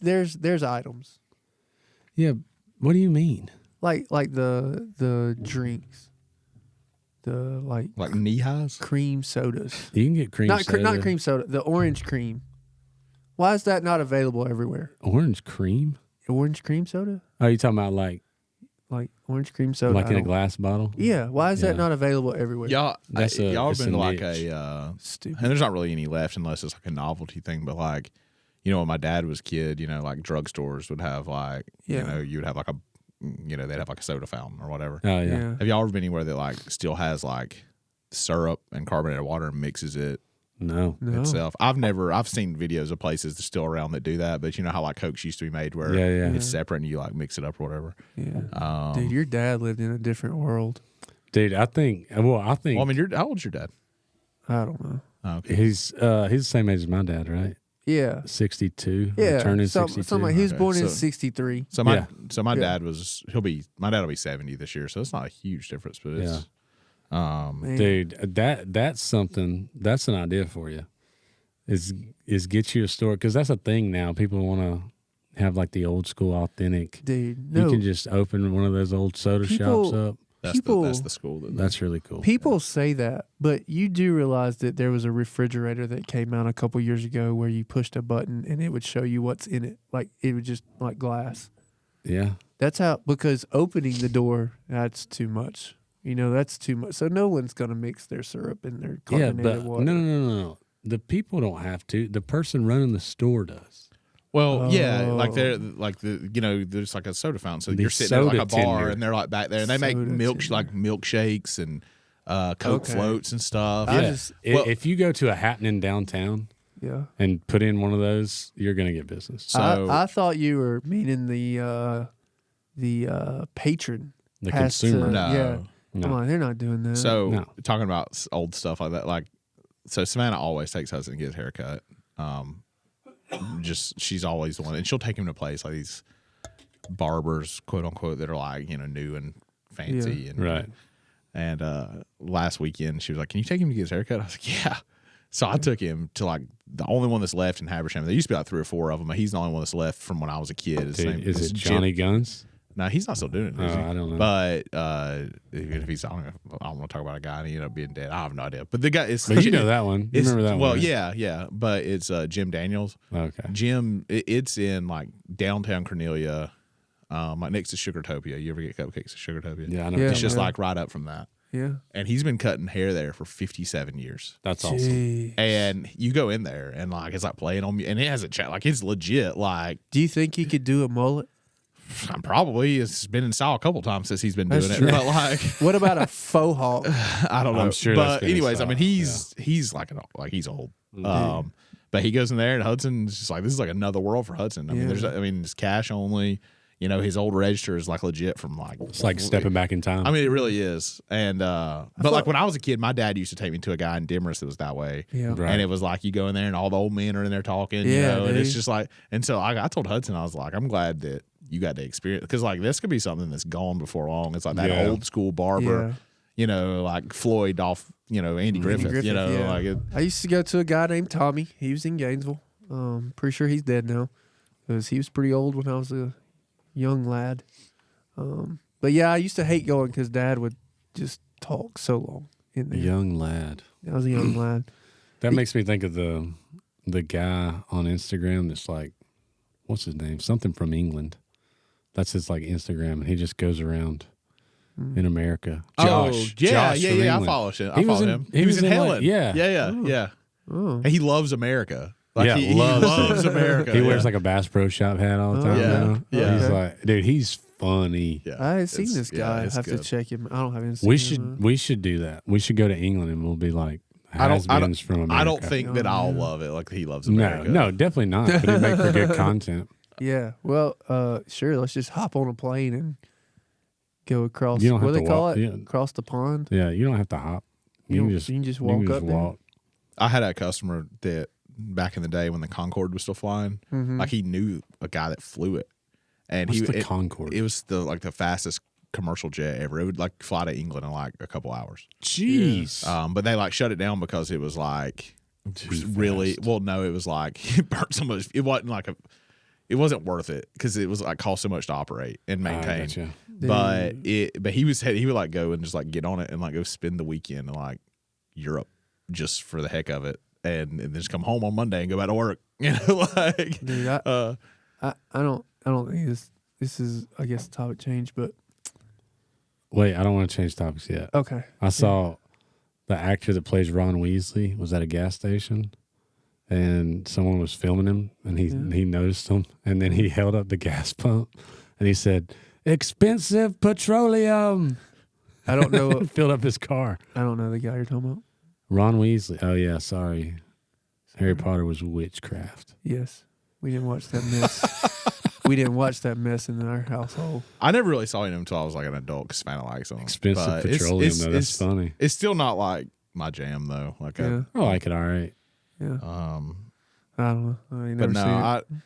items. Yeah. What do you mean? Like the drinks. The like knee highs. cream sodas. You can get cream soda. Not cream soda. The orange cream. Why is that not available everywhere? Orange cream? Orange cream soda? Oh, you talking about like orange cream soda? like in a glass bottle? Yeah. Why is that not available everywhere? Y'all It's have been a to like niche. Stupid. and there's not really any left unless it's like a novelty thing. But like, when my dad was a kid, like drugstores would have like, you would have like they'd have like a soda fountain or whatever. Oh, yeah. Have y'all ever been anywhere that like still has like syrup and carbonated water and mixes it No. itself? I've seen videos of places that are still around that do that, but you know how like Cokes used to be made where it's separate and you like mix it up or whatever. Yeah. Dude, your dad lived in a different world. Dude, I think. Well, I mean, how old's your dad? I don't know. Oh, okay. He's the same age as my dad, right? Yeah. 62. Yeah. Turning Something 62. like he was Okay, born in so- 63. So my Yeah. dad will be 70 this year, so it's not a huge difference, but it's Man. Dude, that's something. That's an idea for you. Is get you a store, because that's a thing now. People want to have like the old school authentic. Dude, no. You can just open one of those old soda shops up. that's the school. That's really cool. People say that, but you do realize that there was a refrigerator that came out a couple years ago where you pushed a button and it would show you what's in it. Like it would just like glass. Yeah. That's how, because opening the door, that's too much. That's too much. So no one's going to mix their syrup in their Yeah, carbonated but water. no. The people don't have to. The person running the store does. Well, yeah, Oh. like they're like there's like a soda fountain, so The you're sitting at like a soda bar, tender. and they're like back there, and they make Soda milkshakes and Coke Okay. floats and stuff. I Yeah. just- If you go to a happening downtown Yeah. and put in one of those, you're gonna get business. So I thought you were meaning the patron. The has consumer. to- No. Yeah. No. Come on, they're not doing that. So No. talking about old stuff like that, like so Savannah always takes Hudson to get his haircut. She's always the one, and she'll take him to place like these barbers, quote unquote, that are like new and fancy and Right. And last weekend she was like, "Can you take him to get his haircut?" I was like, "Yeah." So I took him to like the only one that's left in Habersham. There used to be like 3 or 4 of them, but he's the only one that's left from when I was a kid. His Dude, name is it Jim- Johnny Guns? No, he's not still doing it. Is he? I don't know. But if he's, I don't want to talk about a guy and he ended up being dead. I have no idea. But the guy is. But you know that one. You remember that well, one? right? yeah. But it's Jim Daniels. Okay. Jim, it's in like downtown Cornelia, like next to Sugartopia. You ever get cupcakes at Sugartopia? Yeah, I know. Yeah. It's just like right up from that. yeah. And he's been cutting hair there for 57 years. That's awesome. Jeez. And you go in there and like it's like playing on me, and it has a chat like it's legit. Like Do you think he could do a mullet? probably it's been in style a couple times since he's been doing That's it. true. But like What about a faux hawk? I don't know. I'm sure that's But been in anyways, I mean style, he's like he's old. But he goes in there and Hudson's just like this is like another world for Hudson. I mean it's cash only. His old register is like legit from like It's like stepping back in time. I mean, it really is. And but like when I was a kid, my dad used to take me to a guy in Demorest that was that way. Yeah. Right. And it was like you go in there and all the old men are in there talking, Yeah, and it's dude. just like, and so I told Hudson, I was like, I'm glad that you got to experience, because like this could be something that's gone before long. It's like that Yeah. old school barber, like Floyd off, Andy Griffith, yeah. like it. I used to go to a guy named Tommy. He was in Gainesville. Pretty sure he's dead now, because he was pretty old when I was a young lad. But yeah, I used to hate going because Dad would just talk so long in there. Young lad. I was a young lad. That makes me think of the guy on Instagram that's like, what's his name? Something from England. That's his like Instagram, and he just goes around in America. Josh. Josh from I England. follow him. He was him. in- He was in Helen. like- yeah. Yeah. Oh. He loves America. Like Yeah, he loves loves America. He wears like a Bass Pro Shop hat all the time. Yeah. now. Yeah. He's Okay. like, dude, he's funny. Yeah. I haven't seen It's- this yeah, guy. I it's have to good. check him. I don't have Instagram. We should do that. We should go to England and we'll be like I don't- has-beens from America. I don't think that Oh, I'll yeah. love it like he loves No, America. no, definitely not. But it'd make for good content. Yeah. Well, sure. Let's just hop on a plane and go across. You don't What have do to they call walk, it? yeah. Across the pond. Yeah, you don't have to hop. You You can just you walk can up there? walk. I had a customer that back in the day when the Concorde was still flying, Mm-hmm. like he knew a guy that flew it, and What's he the Concorde? It was the fastest commercial jet ever. It would like fly to England in like a couple hours. Jeez. But they like shut it down because it was like Too really fast. well. No, it was like it burnt so much. It wasn't like it wasn't worth it because it was like cost so much to operate and maintain. Gotcha. But he would like go and just like get on it and like go spend the weekend in like Europe just for the heck of it, and then just come home on Monday and go back to work. You know, like Dude, I don't think this is I guess a topic change, but Wait, I don't want to change topics yet. okay. I saw the actor that plays Ron Weasley was at a gas station, and someone was filming him, and he noticed him, and then he held up the gas pump, and he said, "Expensive petroleum." I don't know. And filled up his car. I don't know the guy you're talking about. Ron Weasley. Oh yeah, sorry. Harry Potter was witchcraft. Yes, we didn't watch that mess. We didn't watch that mess in our household. I never really saw him until I was like an adult because Fana likes them. Expensive But petroleum, though. That's funny. It's still not like my jam though. Like Yeah, I like it all right. yeah. I I don't know. I ain't but never no, seen it.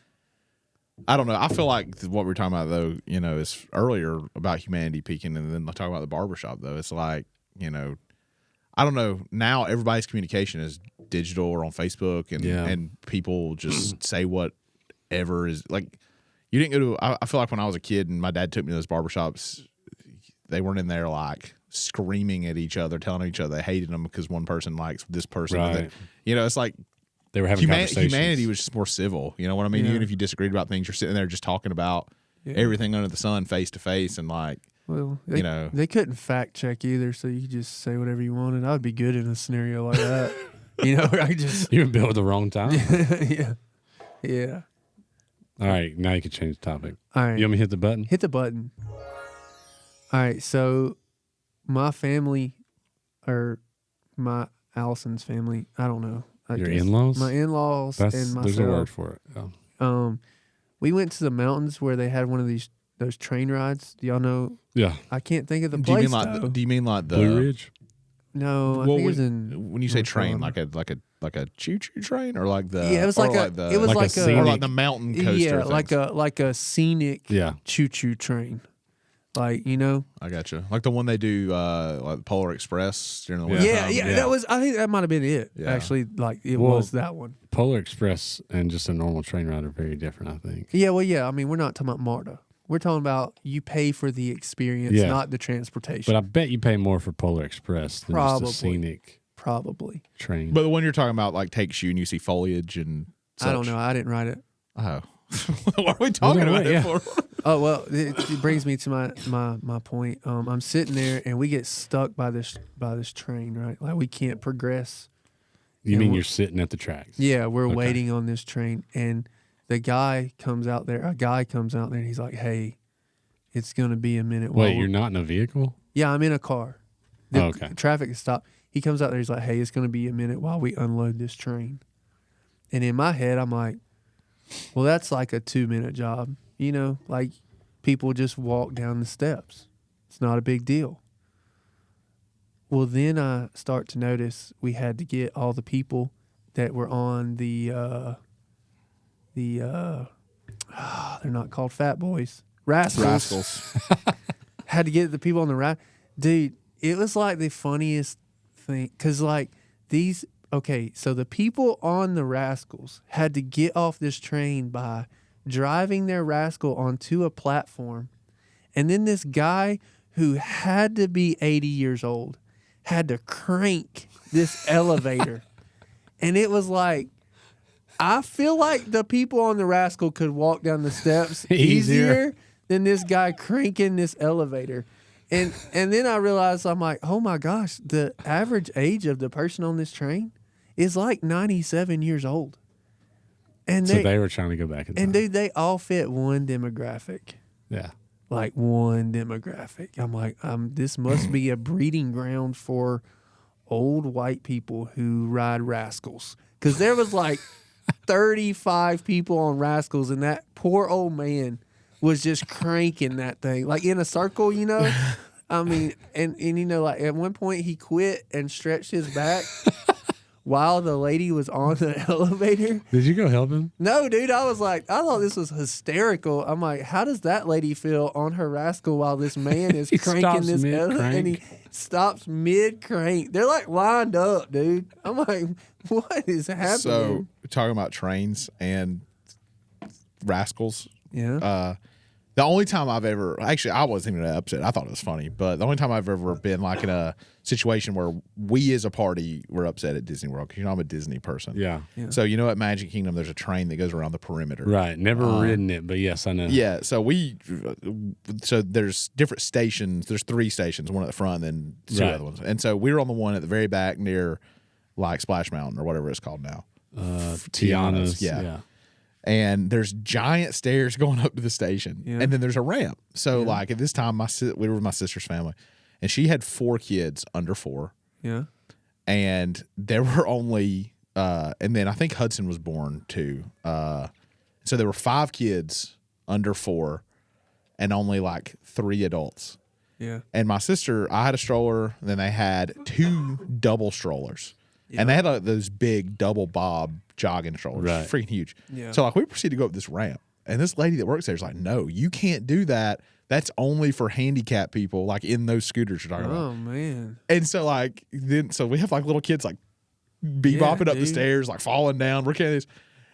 I don't know. I feel like what we were talking about though, you know, is earlier about humanity peaking, and then talking about the barbershop though. It's like, you know, I don't know. Now everybody's communication is digital or on Facebook, and people just say whatever is like. You didn't go to. I feel like when I was a kid and my dad took me to those barbershops, they weren't in there like screaming at each other, telling each other they hated them because one person likes this person. Right. And then, you know, it's like They were having conversations. humanity was just more civil. You know what I mean? Yeah. Even if you disagreed about things, you're sitting there just talking about Yeah. everything under the sun, face to face, and like Well, they, you know. they couldn't fact check either, so you could just say whatever you wanted. I would be good in a scenario like that. You know, where I just You were built at the wrong time. yeah. All right, now you can change the topic. All right. You want me to hit the button? Hit the button. All right, so my family, or my Allison's family, I don't know. I Your guess. in-laws? My in-laws and myself. There's a word for it. Yeah. We went to the mountains where they had one of those train rides. Do y'all know? Yeah. I can't think of the Do you place. mean like? though. Do you mean like the Blue Ridge? No, I Well, think it was in. when you say North train, Carolina. like a choo choo train, or like the Yeah, it was or like the, it was like a like or scenic- like the mountain coaster. yeah, things. like a scenic Yeah. choo choo train, like you know. I gotcha. Like the one they do, like Polar Express during the Yeah. winter Yeah, time. yeah, that was. I think that might have been it. Yeah. Actually, like it Well- was that one. Polar Express and just a normal train ride are very different, I think. Yeah, well, yeah. I mean, we're not talking about MARTA. We're talking about you pay for the experience, Yeah. not the transportation. But I bet you pay more for Polar Express than Probably. just a scenic Probably. train. But the one you're talking about, like takes you and you see foliage and such. I don't know. I didn't write it. Oh, what are we talking no, about yeah. it for? Oh well, it brings me to my point. I'm sitting there and we get stuck by this train, right? Like we can't progress. You and mean we're- you're sitting at the tracks? Yeah, we're Okay. waiting on this train, and the guy comes out there. A guy comes out there, and he's like, "Hey, it's gonna be a minute." while Wait, we're-" you're not in a vehicle? Yeah, I'm in a car. The Oh, okay. traffic is stopped. He comes out there. He's like, "Hey, it's gonna be a minute while we unload this train." And in my head, I'm like, "Well, that's like a 2-minute job, you know? Like people just walk down the steps. It's not a big deal." Well, then I start to notice we had to get all the people that were on they're not called fat boys. Rascals. Had to get the people on the ride. Dude, it was like the funniest thing. Because, like, so the people on the Rascals had to get off this train by driving their Rascal onto a platform. And then this guy who had to be 80 years old had to crank this elevator. And it was like, I feel like the people on the Rascal could walk down the steps easier than this guy cranking this elevator. And then I realized, I'm like, oh my gosh, the average age of the person on this train is like 97 years old. And so they were trying to go back in time. And dude, they all fit one demographic. Yeah. Like one demographic. I'm like, this must be a breeding ground for old white people who ride Rascals. Because there was like 35 people on Rascals, and that poor old man was just cranking that thing. Like in a circle, you know? I mean, and you know, like at one point he quit and stretched his back while the lady was on the elevator. Did you go help him? No, dude. I was like, I thought this was hysterical. I'm like, how does that lady feel on her Rascal while this man is cranking this elevator? And he stops mid crank. They're like lined up, dude. I'm like, what is happening? So talking about trains and Rascals. Yeah. The only time I've ever actually I wasn't even upset. I thought it was funny, but the only time I've ever been like in a situation where we as a party were upset at Disney World, because you know I'm a Disney person. Yeah. So you know at Magic Kingdom there's a train that goes around the perimeter. Right. Never ridden it, but yes, I know. Yeah. So there's different stations. There's 3 stations, one at the front, and then 2 Right. other ones. And so we were on the one at the very back near like Splash Mountain or whatever it's called now. Tiana's. Yeah. And there's giant stairs going up to the station, and then there's a ramp. So like at this time, we were with my sister's family, and she had 4 kids under 4. Yeah. And there were only, and then I think Hudson was born too. So there were 5 kids under 4, and only like 3 adults. Yeah. And my sister, I had a stroller, and then they had 2 double strollers. Yeah. And they had those big double bob jogging strollers, right. freaking huge. Yeah. So like we proceeded to go up this ramp, and this lady that works there is like, "No, you can't do that. That's only for handicapped people, like in those scooters you're talking about." Oh man! And so like so we have like little kids like bebopping up the stairs, like falling down. We're carrying this,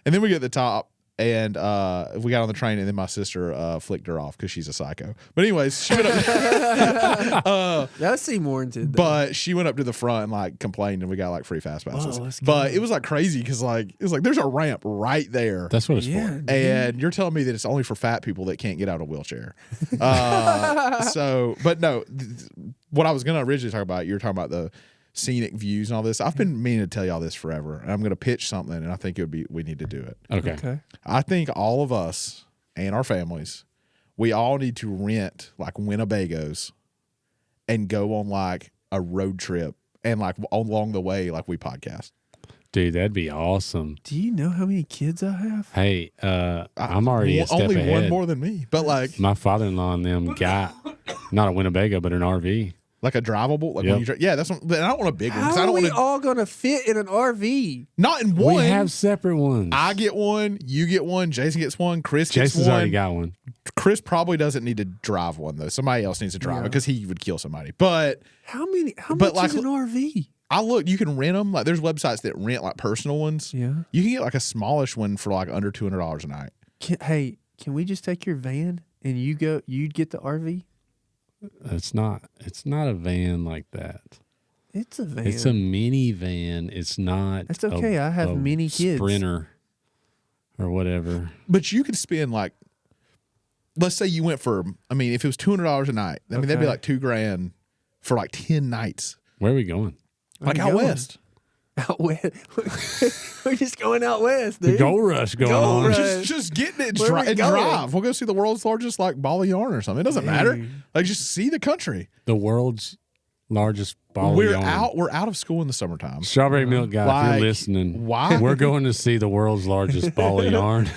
and then we get to the top. And we got on the train, and then my sister flicked her off because she's a psycho. But anyways, she went up. That seemed warranted. But she went up to the front and like complained, and we got like free fast passes. Let's go. But it was like crazy because like it was like there's a ramp right there. That's what it's for. And you're telling me that it's only for fat people that can't get out of a wheelchair. But no, what I was gonna originally talk about, you were talking about the scenic views and all this. I've been meaning to tell y'all this forever, and I'm going to pitch something, and I think we need to do it. Okay. I think all of us and our families, we all need to rent like Winnebagos and go on like a road trip, and like along the way, like we podcast. Dude, that'd be awesome. Do you know how many kids I have? Hey, I'm already a step only ahead. one more than me, but like my father-in-law and them got not a Winnebago, but an RV. Like a drivable, like when you drive. Yeah, that's what, but I don't want a big one. How I don't are we want all gonna fit in an RV? Not in one. We have separate ones. I get one. You get one. Jason gets one. Chris gets Jason's one. already got one. Chris probably doesn't need to drive one though. Somebody else needs to drive it because he would kill somebody. But How much like, is an RV? I look. You can rent them. Like there's websites that rent like personal ones. Yeah. You can get like a smallish one for like under $200 a night. Can we just take your van and you'd get the RV? It's not a van like that. It's a van. It's a minivan. It's not. That's okay. I have many kids. Sprinter or whatever. But you could spend like, let's say you went for. I mean, if it was $200 a night, I mean that'd be like $2,000 for like 10 nights. Where are we going? Like out west. Out west. We're just going out west, dude. The gold rush going on. rush. Just getting it Where are we and going? drive. We'll go see the world's largest like ball of yarn or something. It doesn't matter. Like just see the country. The world's largest ball We're of yarn. We're out of school in the summertime. Strawberry milk guy, if Like, you're listening, why? we're going to see the world's largest ball of yarn.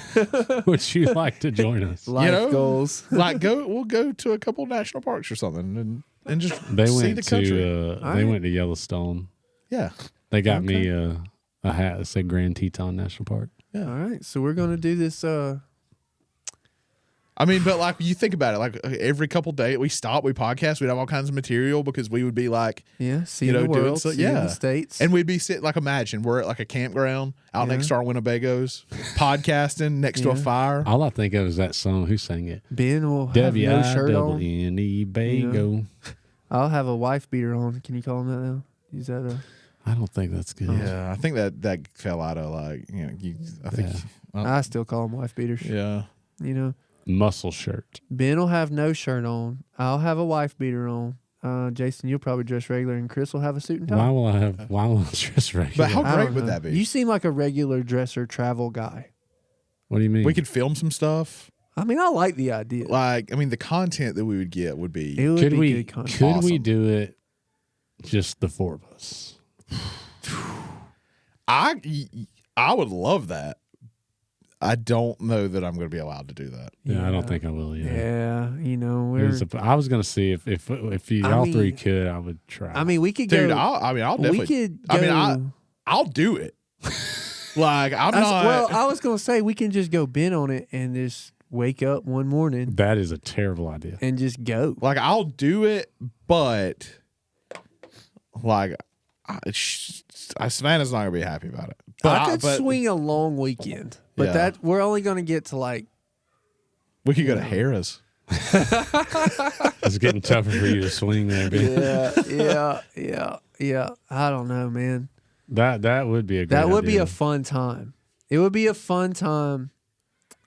Would you like to join us? Life goals. Like we'll go to a couple national parks or something and just They see went the country. they went to Yellowstone. Yeah. They got me a hat that said Grand Teton National Park. Yeah. All right. So we're gonna do this. I mean, but like you think about it, like every couple days we stop, we podcast, we'd have all kinds of material because we would be like, see the world, see the States, and we'd be sitting like imagine we're at like a campground out next to our Winnebagos, podcasting next to a fire. All I think of is that song. Who sang it? Ben will have no shirt on. W-I-double-N-E Bago. I'll have a wife beater on. Can you call him that now? Is that a? I don't think that's good. Yeah, I think that fell out of like I think I still call them wife beaters. yeah. You know, Muscle shirt. Ben will have no shirt on. I'll have a wife beater on. Jason, you'll probably dress regular, and Chris will have a suit and tie. Why will I dress regular? But how I great don't would know. that be? You seem like a regular dresser travel guy. What do you mean? We could film some stuff. I mean, I like the idea. Like, I mean, the content that we would get would be. It would could be we good content. could we Awesome. do it just the four of us? I would love that. I don't know that I'm going to be allowed to do that. Yeah, I don't think I will either. Yeah, you know, I was gonna see if y'all three could, I would try. I mean, we could Dude, go. I'll definitely. We could go. I mean, I'll do it. Like, I'm not. Well, I was gonna say we can just go Ben on it and just wake up one morning that is a terrible idea. and just go. Like, I'll do it, but like, Savannah's not gonna be happy about it. But I could swing a long weekend, but Yeah. that we're only gonna get to like. We could go to Harrah's. It's getting tougher for you to swing there, Ben. Yeah. I don't know, man. That would be a great That would be idea. a fun time. It would be a fun time.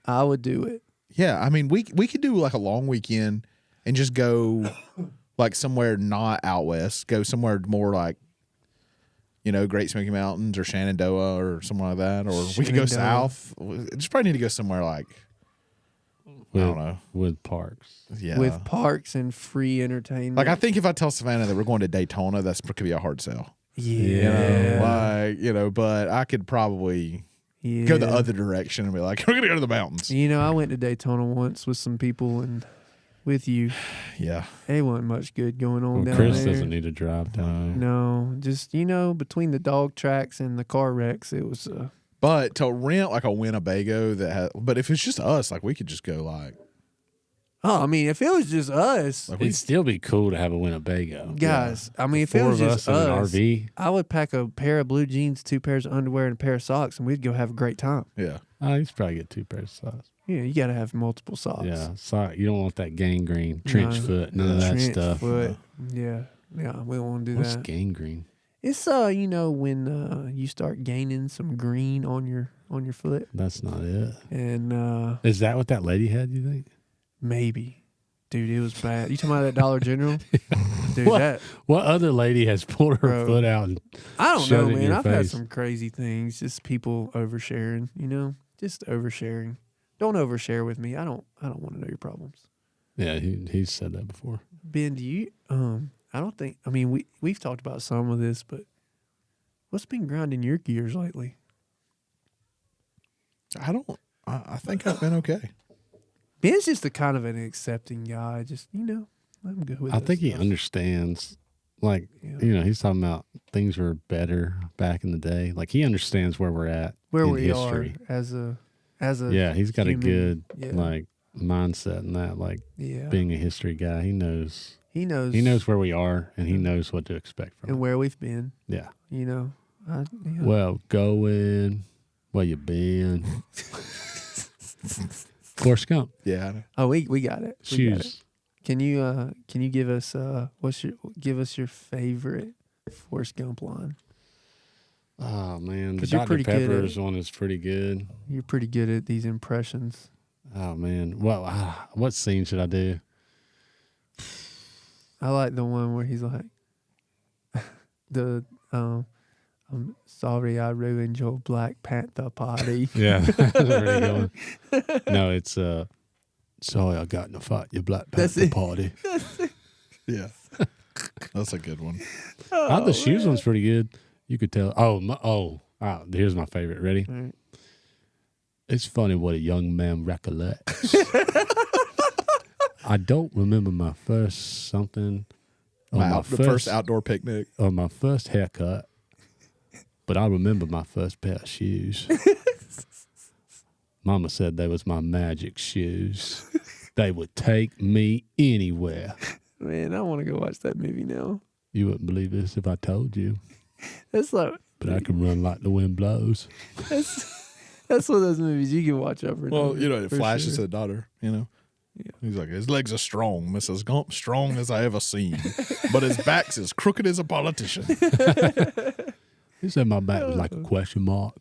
I would do it. Yeah, I mean, we could do like a long weekend and just go like somewhere not out west. Go somewhere more like, Great Smoky Mountains or Shenandoah or somewhere like that. Or we could go Shenandoah. south. Just probably need to go somewhere like, I don't know. with parks. Yeah. With parks and free entertainment. Like, I think if I tell Savannah that we're going to Daytona, that's could be a hard sell. Yeah. But I could probably Yeah. go the other direction and be like, we're going to go to the mountains. I went to Daytona once with some people and with you. Yeah. There wasn't much good going on Well, down Chris there. doesn't need to drive down. No, just, between the dog tracks and the car wrecks, it was... But to rent like a Winnebago but if it's just us, like we could just go like, Oh, I mean, if it was just us, like It'd still be cool to have a Winnebago. guys, I mean, if it Four was of just us in an us, RV. I would pack a pair of blue jeans, 2 pairs of underwear, and a pair of socks, and we'd go have a great time. yeah. Oh, you should probably get 2 pairs of socks. Yeah, you got to have multiple socks. Yeah, sock. You don't want that gangrene, trench No. foot, none of that Trench stuff. foot. Yeah, we don't want to do What's that. gangrene? It's when you start gaining some green on your foot, That's not it. and Is that what that lady had? You think? maybe, dude, it was bad. You talking about that Dollar General? Dude, What? What other lady has pulled her Bro. foot out? And I don't Shove know, it in man. your I've had face. some crazy things. Just people oversharing. Just oversharing. Don't overshare with me. I don't want to know your problems. yeah, he's said that before. Ben, do you? I don't think. I mean, we've talked about some of this, but what's been grinding your gears lately? I think I've been okay. Ben's just the kind of an accepting guy. Just I'm good with. I this think he stuff. understands. Like, Yeah. he's talking about things were better back in the day. Like, he understands where we're at where in we history. are as a Yeah, he's got human. a good Yeah. mindset in that. Like, yeah. being a history guy, he knows He knows where we are and he knows what to expect from and it. where we've been. Yeah. Well, Going, where you been? Forrest Gump. Yeah. I know. oh, we got it. We got it. Shoes. Can you give us give us your favorite Forrest Gump line? Oh man, the 'Cause you're Dr. pretty good at Pepper's one is pretty good. You're pretty good at these impressions. Oh man, well, what scene should I do? I like the one where he's like, I'm sorry I ruined your Black Panther party. Yeah, that's a pretty good one. No, it's sorry I got in a fight. Your Black That's Panther it. party. Yeah. That's a good one. The shoes one's pretty good. You could tell. Here's my favorite. Ready? All right. It's funny what a young man recollects. I don't remember my first something. Or The first outdoor picnic. Or my first haircut. But I remember my first pair of shoes. Mama said they was my magic shoes. They would take me anywhere. Man, I want to go watch that movie now. You wouldn't believe this if I told you. That's like But I can run like the wind blows. that's one of those movies you can watch over. and Well, over, it for flashes to sure. the daughter, Yeah. He's like, his legs are strong, Mrs. Gump, strong as I ever seen. But his back's as crooked as a politician. He said my back was like a question mark.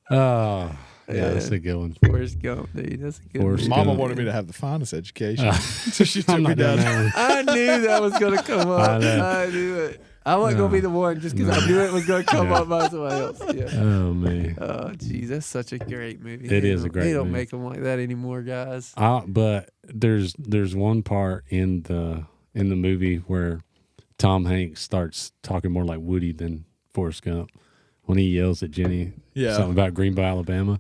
Oh, yeah, that's a good one. Forrest Gump, dude. That's a good Forrest movie. Gump. Mama wanted me to have the finest education, so she took I'm me not doing down. that one. I knew that was going to come up. I knew it. I wasn't going to be the one just because I knew it was going to come up by somebody else. Yeah. Oh, man. Oh, geez. That's such a great movie. It is a great They don't movie. make them like that anymore, guys. But there's one part in the movie where Tom Hanks starts talking more like Woody than Forrest Gump when he yells at Jenny something about Greenbow, Alabama.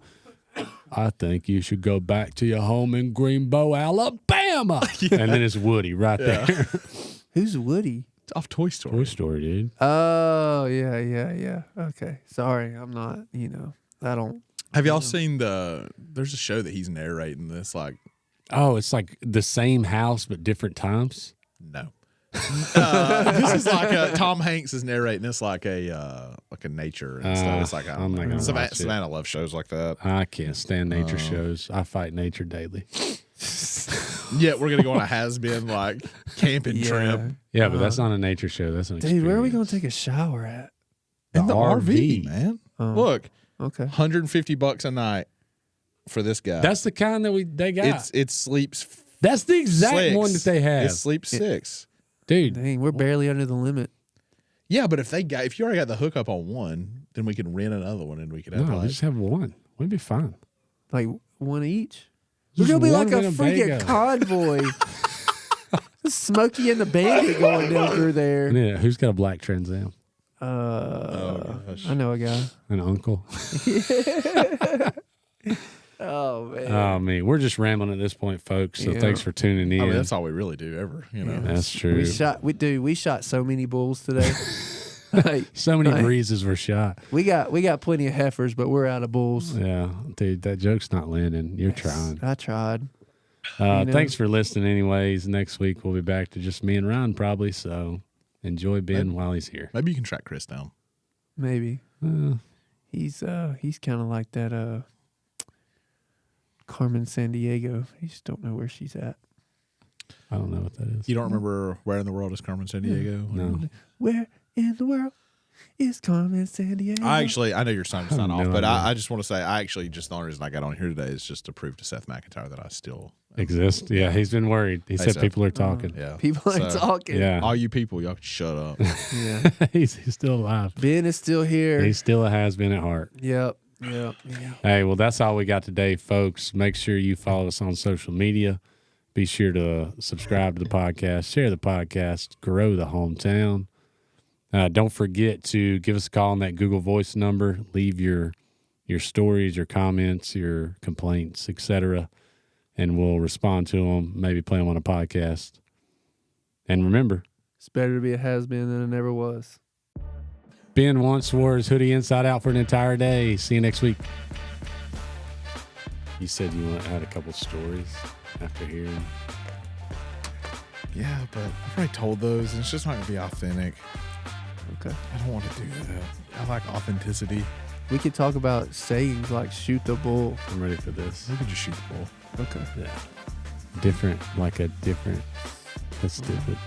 I think you should go back to your home in Greenbow, Alabama. And then it's Woody right there. Who's Woody? It's off Toy Story. Toy Story, dude. Oh, yeah. Okay. Sorry. I'm not, I don't. Have y'all seen there's a show that he's narrating this, like, Oh, it's like the same house but different times. no. This is like Tom Hanks is narrating this like a nature and stuff. It's like I'm not gonna watch it. Savannah loves shows like that. I can't stand nature shows. I fight nature daily. Yeah, we're gonna go on a has-been like camping trip Yeah, but that's not a nature show. That's an Dude, where are we going experience. to take a shower at? in the RV. RV, man. Oh. Look, Okay. $150 a night for this guy. That's the kind that they got. It sleeps. That's the exact six. one that they have. It sleeps 6. Dude, Dang, we're barely under the limit. Yeah, but if you already got the hookup on one, then we can rent another one and we could have no, like, we just have one. We'd be fine. Like one each? We're Just going to be like one a Winnebago. freaking convoy. Smokey and the Bandit going down through there. Yeah, who's got a black Trans Am? gosh. I know a guy. An uncle. Oh, man. Oh, man. We're just rambling at this point, folks. So Yeah. thanks for tuning in. I mean, that's all we really do ever, That's true. We shot so many bulls today. Like, So many breezes were shot. we got plenty of heifers, but we're out of bulls. Yeah, dude, that joke's not landing. You're trying. I tried. Thanks for listening anyways. Next week we'll be back to just me and Ryan probably, so enjoy Ben while he's here. Maybe you can track Chris down. Maybe. He's kind of like that Carmen Sandiego. You just don't know where she's at. I don't know what that is. You don't remember Where in the World is Carmen Sandiego? No. Where in the world is Carmen Sandiego? I know your time's not No off, but idea. I just want to say, the only reason I got on here today is just to prove to Seth McIntyre that I still Exist? Yeah, he's been worried. He said so. people are talking. Yeah. People are So, talking. Yeah. All you people, y'all can shut up. Yeah. he's still alive. Ben is still here. He still has been at heart. Yep. Hey, well, that's all we got today, folks. Make sure you follow us on social media. Be sure to subscribe to the podcast, share the podcast, grow the hometown. Don't forget to give us a call on that Google Voice number. Leave your stories, your comments, your complaints, etc., and we'll respond to them, maybe play them on a podcast. And remember, It's better to be a has-been than it never was. Ben once wore his hoodie inside out for an entire day. See you next week. You said you had a couple stories after hearing. Yeah, but I've already told those, and it's just not going to be authentic. Okay. I don't want to do that. I like authenticity. We could talk about sayings like shoot the bull. I'm ready for this. We can just shoot the bull. Okay. Yeah. Different, like a different. That's stupid.